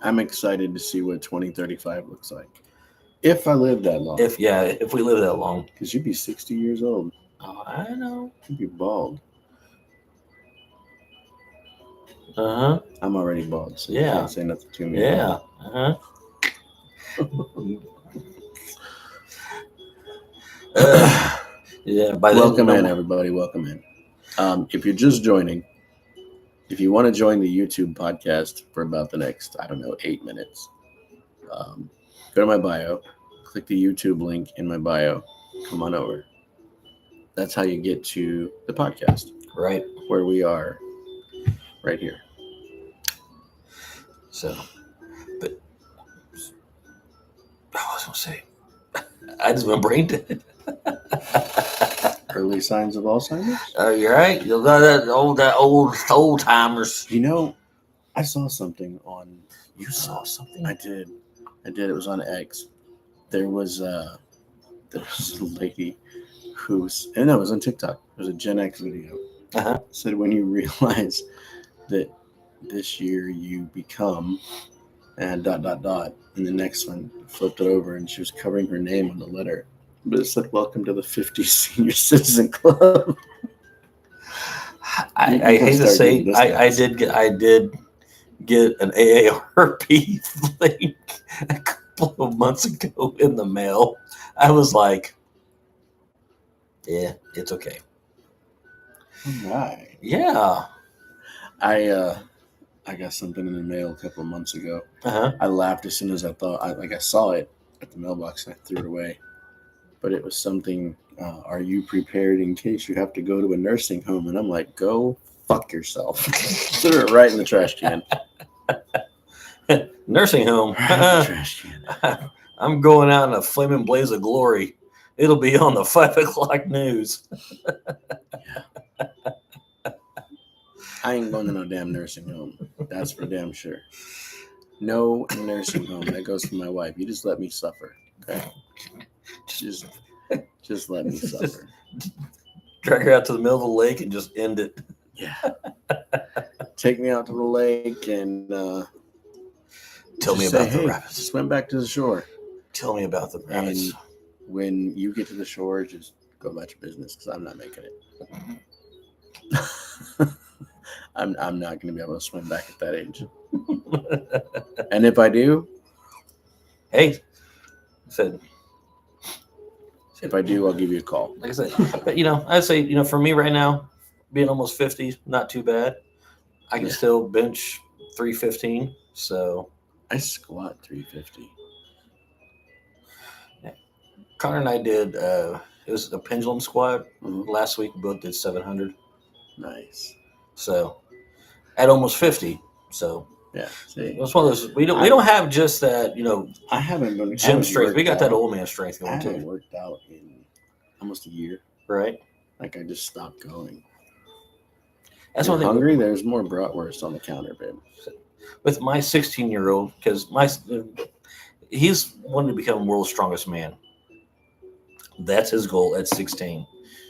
I'm excited to see what 2035 looks like. If I live that long. if we live that long. Because you'd be 60 years old. Oh, I know. You'd be bald. Uh-huh. I'm already bald, so you Yeah. can't say nothing to me. Yeah. Uh-huh. Yeah. By then, Welcome in, everybody. Welcome in. If you're just joining, if you want to join the YouTube podcast for about the next, 8 minutes, go to my bio, click the YouTube link in my bio, come on over. That's how you get to the podcast, Right. where we are right here. So, but I was gonna say, I just went brain dead. Early signs of Alzheimer's? You're right. You got that old timers. I saw something on. You saw something? I did. It was on X. There was a lady and no, it was on TikTok. It was a Gen X video. Uh-huh. It said when you realize that this year you become and ... and the next one flipped it over and she was covering her name on the letter, but it said welcome to the 50 Senior Citizen Club. I hate to say, I did get an AARP link a couple of months ago in the mail. I was like, yeah, it's okay. Right. Yeah. I got something in the mail a couple of months ago. Uh-huh. I laughed as soon as I saw it at the mailbox and I threw it away. But it was something, are you prepared in case you have to go to a nursing home? And I'm like, go fuck yourself. Threw it right in the trash can. Nursing home. Right in the trash can. I'm going out in a flaming blaze of glory. It'll be on the 5 o'clock news. I ain't going to no damn nursing home. That's for damn sure. No nursing home. That goes for my wife. You just let me suffer. Okay? Just let me suffer. Drag her out to the middle of the lake and just end it. Yeah. Take me out to the lake and Tell me Just about say, the hey, rapids. swim back to the shore. Tell me about the rapids. And when you get to the shore, just go about your business because I'm not making it. I'm not going to be able to swim back at that age. And if I do, Hey, said if I do, I'll give you a call. like I said, but I'd say for me right now, being almost 50, not too bad. I can still bench 315. So I squat 350. Connor and I did. It was a pendulum squat Mhm. last week. We both did 700. Nice. So at almost 50. So Yeah. See, it's one of those. We don't have just that. I haven't been Gym strength. We got that old. old man strength I going haven't too, worked out in almost a year. right? Like I just stopped going. That's You're one thing. hungry? There's more bratwurst on the counter, babe. With my 16-year-old, because he's wanting to become world's strongest man. That's his goal at 16.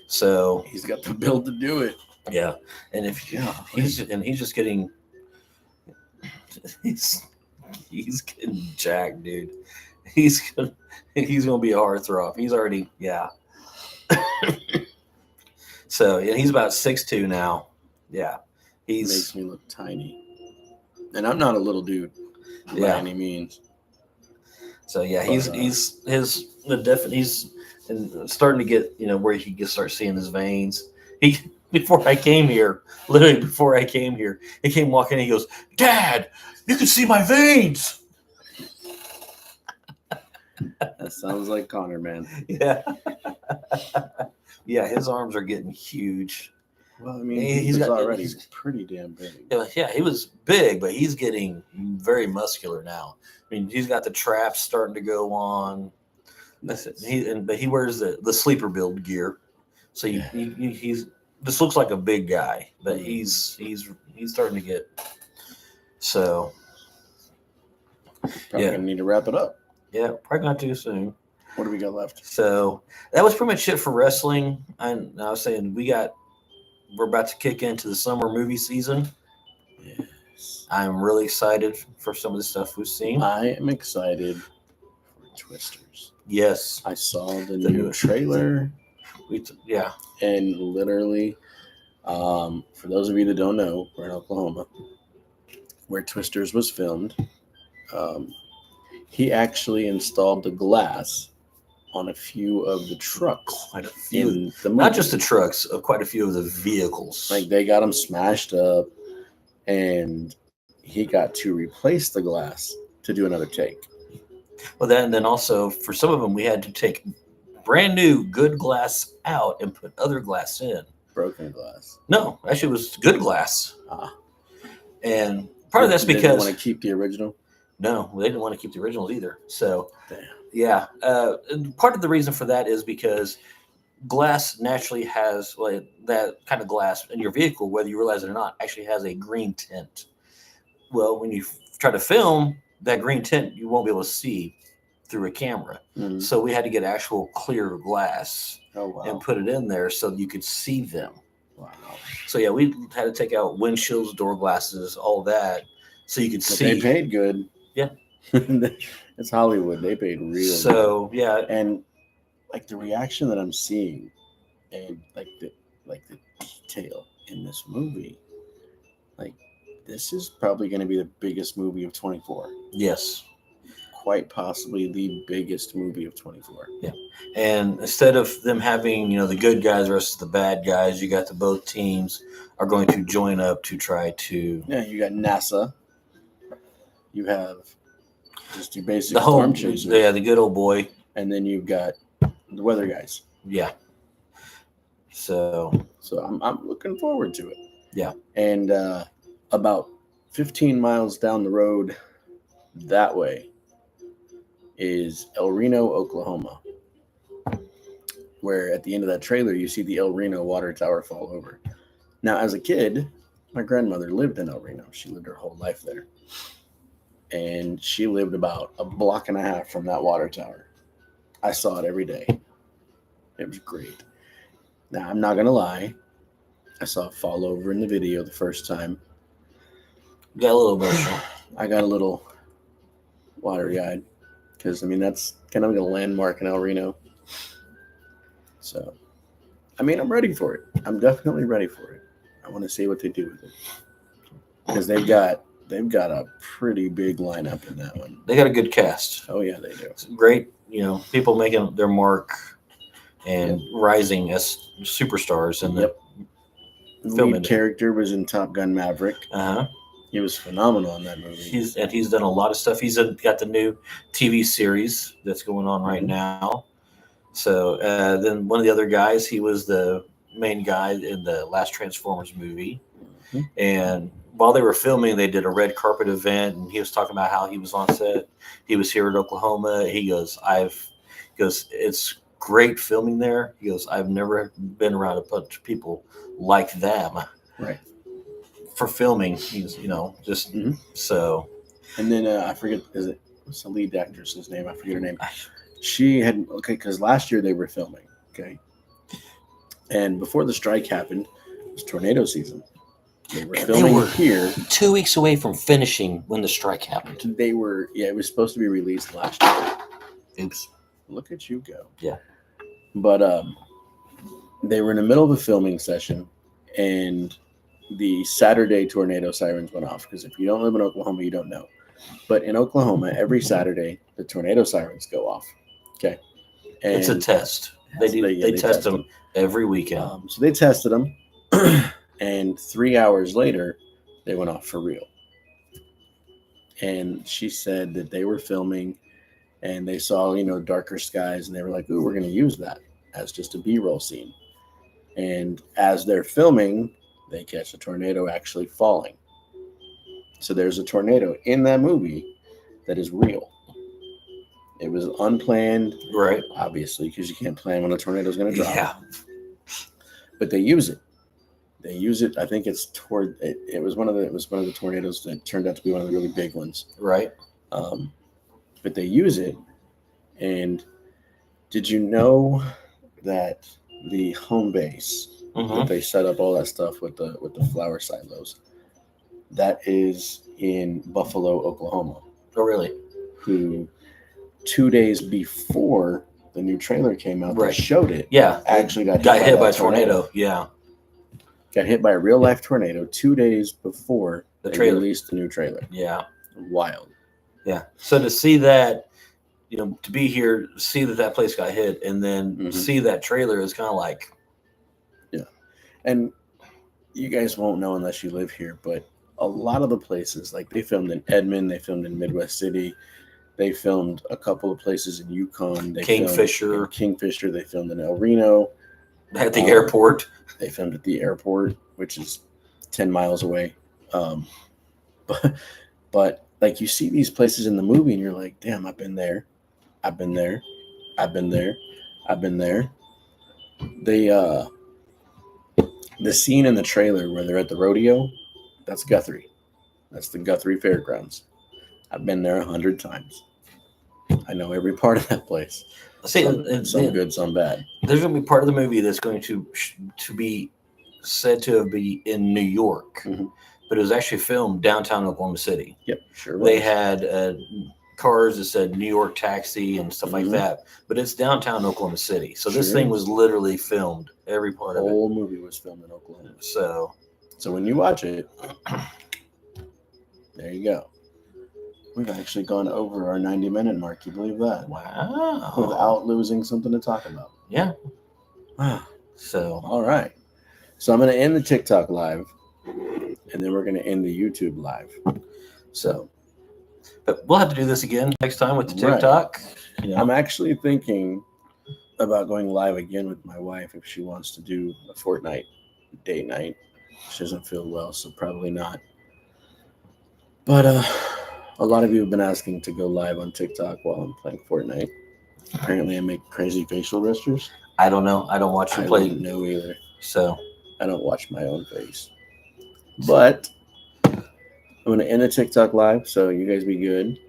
So He's got the build to do it. yeah, and if he's just getting he's getting jacked, dude. He's gonna be a heartthrob. He's already So and he's about 6'2" now. Yeah, Makes me look tiny, and I'm not a little dude by any means. So yeah, he's starting to get where he can start seeing his veins. Before I came here, he came walking in, he goes, "Dad, you can see my veins." That sounds like Connor, man. Yeah. Yeah, his arms are getting huge. Well, I mean, he's already pretty damn big. Yeah, he was big, but he's getting very muscular now. I mean, he's got the traps starting to go on. But he wears the sleeper build gear, so he's this looks like a big guy, but he's starting to get so. Probably gonna need to wrap it up. Yeah, probably not too soon. What do we got left? So that was pretty much it for wrestling. I was saying we're about to kick into the summer movie season. Yes. I'm really excited for some of the stuff we've seen. I am excited for Twisters. Yes. I saw the new trailer. And literally, for those of you that don't know, we're in Oklahoma, where Twisters was filmed. He actually installed the glass on a few of the trucks. Quite a few. In the movie. Not just the trucks, quite a few of the vehicles. Like they got them smashed up, and he got to replace the glass to do another take. Well, then also for some of them, we had to take brand new good glass out and put other glass in. Broken glass. No, actually, it was good glass. And part of that's They because didn't want to keep the original. No, they didn't want to keep the originals either. So, damn. Yeah, part of the reason for that is because glass naturally has that kind of glass in your vehicle, whether you realize it or not, actually has a green tint. Well, when you try to film that green tint, you won't be able to see through a camera. Mm-hmm. So we had to get actual clear glass and put it in there so you could see them. Wow. So yeah, we had to take out windshields, door glasses, all that, so you could see. They paid good. Yeah. It's Hollywood. They paid real. So good. Yeah, and like the reaction that I'm seeing, and like the detail in this movie, like this is probably going to be the biggest movie of 24. Yes. Quite possibly the biggest movie of 24. Yeah. And instead of them having, the good guys versus the bad guys, you got both teams are going to join up to try to. Yeah, you got NASA. You have just your basic the storm chasers. Yeah, the good old boy. And then you've got the weather guys. Yeah. So I'm looking forward to it. Yeah. And about 15 miles down the road that way is El Reno, Oklahoma, where at the end of that trailer, you see the El Reno water tower fall over. Now, as a kid, my grandmother lived in El Reno. She lived her whole life there. And she lived about a block and a half from that water tower. I saw it every day. It was great. Now, I'm not going to lie. I saw it fall over in the video the first time. Got a little emotional. I got a little watery-eyed because I mean that's kind of like a landmark in El Reno. So, I mean, I'm ready for it. I'm definitely ready for it. I want to see what they do with it because they've got a pretty big lineup in that one. They got a good cast. Oh yeah, they do. It's great, people making their mark and rising as superstars in the film Lead industry. character was in Top Gun Maverick. Uh-huh. He was phenomenal in that movie. He's done a lot of stuff. He's got the new TV series that's going on right now. So then one of the other guys, he was the main guy in the last Transformers movie. Mhm. And while they were filming, they did a red carpet event, and he was talking about how he was on set. He was here in Oklahoma. He goes, it's great filming there. He goes, I've never been around a bunch of people like them. Right. For filming, he's just so. And then I forget, what's the lead actress's name? I forget her name. She had because last year they were filming, and before the strike happened, it was tornado season. They were filming here 2 weeks away from finishing when the strike happened. They were, it was supposed to be released last year. Oops. Look at you go. Yeah. But they were in the middle of a filming session, and the Saturday tornado sirens went off. Because if you don't live in Oklahoma, you don't know. But in Oklahoma, every Saturday, the tornado sirens go off. Okay. And It's a test. They test them every weekend. So they tested them, and 3 hours later, they went off for real. And she said that they were filming, and they saw, darker skies, and they were like, ooh, we're going to use that as just a B-roll scene. And as they're filming, they catch a tornado actually falling. So there's a tornado in that movie that is real. It was unplanned, Right. obviously, because you can't plan when a tornado is going to drop. Yeah. But they use it. They use it. I think it's toward. It was one of the tornadoes that turned out to be one of the really big ones. Right. But they use it. And did you know that the home base that they set up all that stuff with the flower silos, that is in Buffalo, Oklahoma? Oh, really? Who 2 days before the new trailer came out, they showed it. Yeah. Actually got hit by a tornado. Yeah. Got hit by a real life tornado 2 days before The they trailer. released the new trailer. Yeah. Wild. Yeah. So to see that, to be here, see that place got hit, and then see that trailer is kind of like. Yeah. And you guys won't know unless you live here, but a lot of the places, like they filmed in Edmond, they filmed in Midwest City, they filmed a couple of places in Yukon. They Kingfisher. They filmed in El Reno. At the airport. They filmed at the airport, which is 10 miles away. But like you see these places in the movie and you're like, damn, I've been there. I've been there. I've been there. I've been there. The scene in the trailer where they're at the rodeo, that's Guthrie. That's the Guthrie Fairgrounds. I've been there 100 times. I know every part of that place. See, some good, some bad. There's going to be part of the movie that's going to be said to be in New York, but it was actually filmed downtown Oklahoma City. Yep, sure was. They had cars that said New York Taxi and stuff like that, but it's downtown Oklahoma City. So this thing was literally filmed, every part of it. The whole movie was filmed in Oklahoma. So when you watch it, there you go. We've actually gone over our 90-minute mark. You believe that? Wow. Without losing something to talk about. Yeah. Wow. So. All right. So I'm going to end the TikTok live, and then we're going to end the YouTube live. So. But we'll have to do this again next time with the TikTok. Right. I'm actually thinking about going live again with my wife if she wants to do a Fortnite date night. She doesn't feel well, so probably not. But a lot of you have been asking to go live on TikTok while I'm playing Fortnite. Apparently, I make crazy facial gestures. I don't know. I don't watch you play. I don't know either. So I don't watch my own face. But I'm going to end the TikTok live, so you guys be good.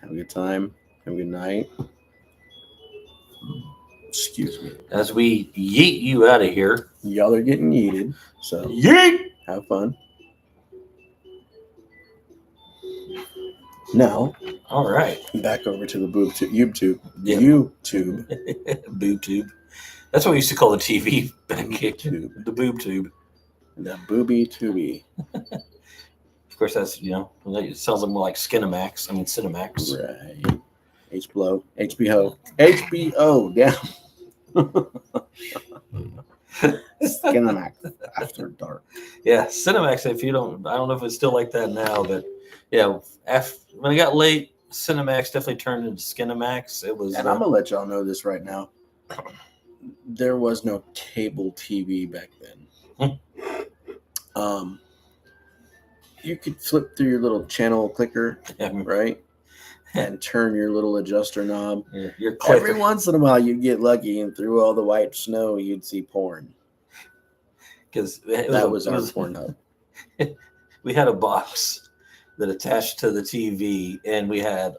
Have a good time. Have a good night. Excuse me. As we yeet you out of here. Y'all are getting yeeted, so yeet. Have fun. Now, All right. back over to the YouTube. Yeah. YouTube. Boob tube. That's what we used to call the TV back YouTube. The boob tube. The booby tubey. Of course, that's, it sounds more like Skinamax. I mean, Cinemax. Right. HBO. HBO. Down. Skinamax after dark. Yeah, Cinemax. If you don't, I don't know if it's still like that now, but yeah, when it got late, Cinemax definitely turned into Skinamax. It was. And I'm gonna let y'all know this right now. There was no cable TV back then. You could flip through your little channel clicker, right, and turn your little adjuster knob. Yeah, your clicker. Every once in a while, you'd get lucky, and through all the white snow, you'd see porn. Because that was our porn hub. We had a box that attached to the TV, and we had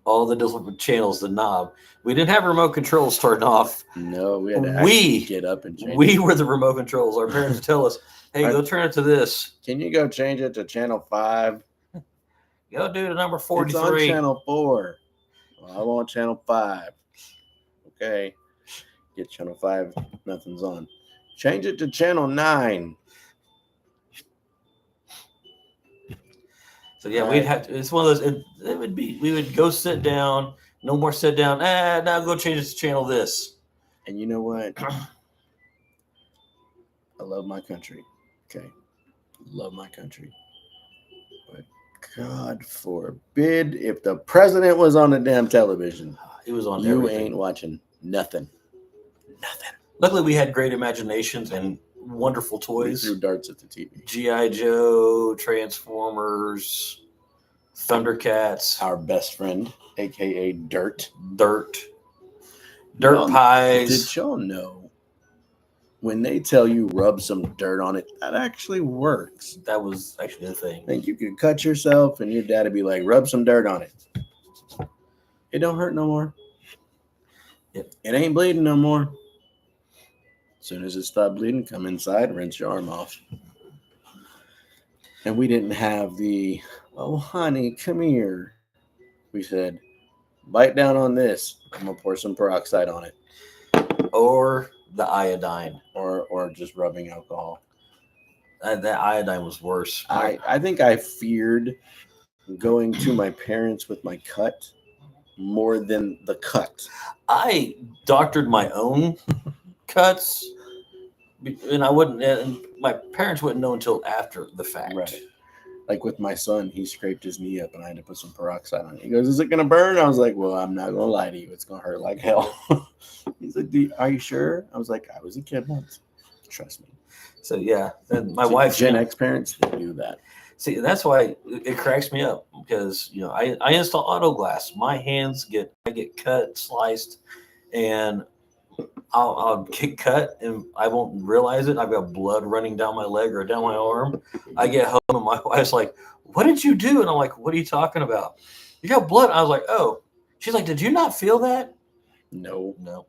all the different channels, the knob. We didn't have remote controls starting off. No, we had to actually get up and change. We were the remote controls. Our parents would tell us, "Hey, go turn it to this. Can you go change it to channel 5? Go do the number 43. It's on channel 4. Well, I want channel 5. Okay. Get channel 5. Nothing's on. Change it to channel 9. So yeah, we'd have to. It's one of those. It would be. We would go sit down. No more sit down. Now go change this channel. This. And you know what? I love my country. Okay, love my country. But God forbid if the president was on the damn television. He was on. You everything. ain't watching nothing. Nothing. Luckily, we had great imaginations and wonderful toys. We threw darts at the TV. G.I. Joe, Transformers, Thundercats. Our best friend, a.k.a. Dirt. Dirt pies. Did y'all know when they tell you rub some dirt on it, that actually works? That was actually the thing. Like you could cut yourself and your dad would be like, rub some dirt on it. It don't hurt no more. Yep. It ain't bleeding no more. As soon as it stopped bleeding, come inside, rinse your arm off. And we didn't have the, oh, honey, come here. We said, bite down on this. I'm going to pour some peroxide on it. Or the iodine. Or just rubbing alcohol. That iodine was worse. I think I feared going to my parents with my cut more than the cut. I doctored my own cuts, and I wouldn't. And my parents wouldn't know until after the fact. Right. Like with my son, he scraped his knee up, and I had to put some peroxide on it. He goes, "Is it gonna burn?" I was like, "Well, I'm not gonna lie to you. It's gonna hurt like hell." He's like, "Are you sure?" I was like, "I was a kid once. Trust me." So yeah, and my wife, Gen X parents, they do that. See, that's why it cracks me up because I install auto glass. My hands I get cut, sliced, and I'll get cut and I won't realize it. I've got blood running down my leg or down my arm. I get home and my wife's like, "What did you do?" And I'm like, "What are you talking about? You got blood." I was like, "Oh." She's like, "Did you not feel that?" No. No.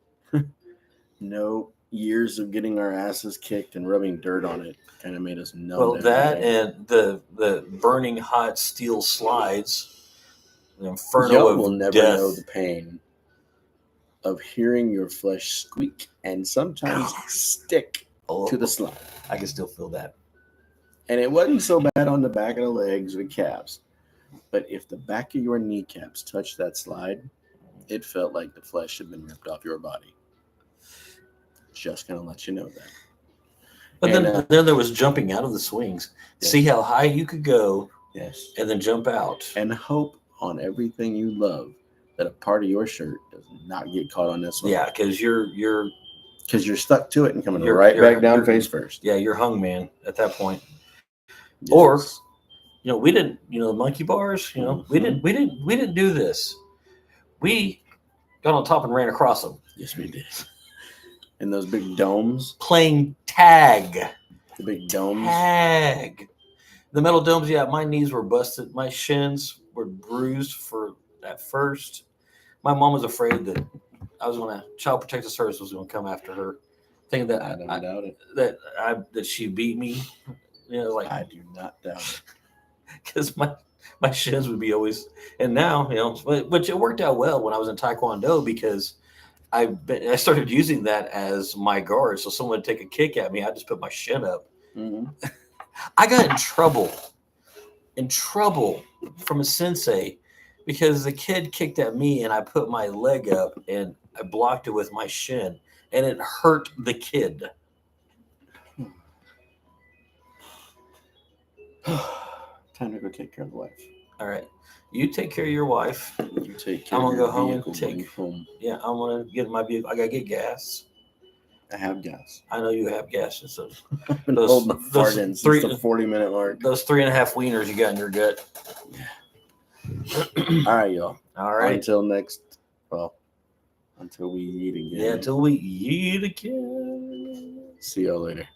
Years of getting our asses kicked and rubbing dirt on it kind of made us numb. Well, that and the burning hot steel slides, the inferno of will never death. know the pain of hearing your flesh squeak and sometimes stick to the slide. I can still feel that. And it wasn't so bad on the back of the legs or the calves, but if the back of your kneecaps touched that slide, it felt like the flesh had been ripped off your body. Just gonna let you know that. But then there was jumping out of the swings. Yes. See how high you could go. Yes. And then jump out. And hope on everything you love that a part of your shirt does not get caught on this one. Yeah, because you're stuck to it and coming right back down face first. Yeah, you're hung, man, at that point. Yes. Or, we didn't, the monkey bars, we didn't do this. We got on top and ran across them. Yes, we did. And those big domes. Playing tag. The big domes. Tag. The metal domes, yeah, my knees were busted. My shins were bruised for at first. My mom was afraid that Child Protective Service was going to come after her, thinking that I don't doubt it. That she beat me. I do not doubt it. Because My shins would be always, and now, which it worked out well when I was in Taekwondo because I started using that as my guard. So someone would take a kick at me, I just put my shin up. Mm-hmm. I got in trouble from a sensei because the kid kicked at me and I put my leg up and I blocked it with my shin and it hurt the kid. Time to go take care of the wife. All right. You take care of your wife. You take care I'm of gonna your go home and vehicle take. going home. Yeah, I'm gonna get my vehicle. I gotta get gas. I have gas. I know you have gas. So I've been Those- holding the fart those in since three- the 40-minute mark. those 3.5 wieners you got in your gut. All right, y'all. All right. Until we eat again. Yeah, until we eat again. See y'all later.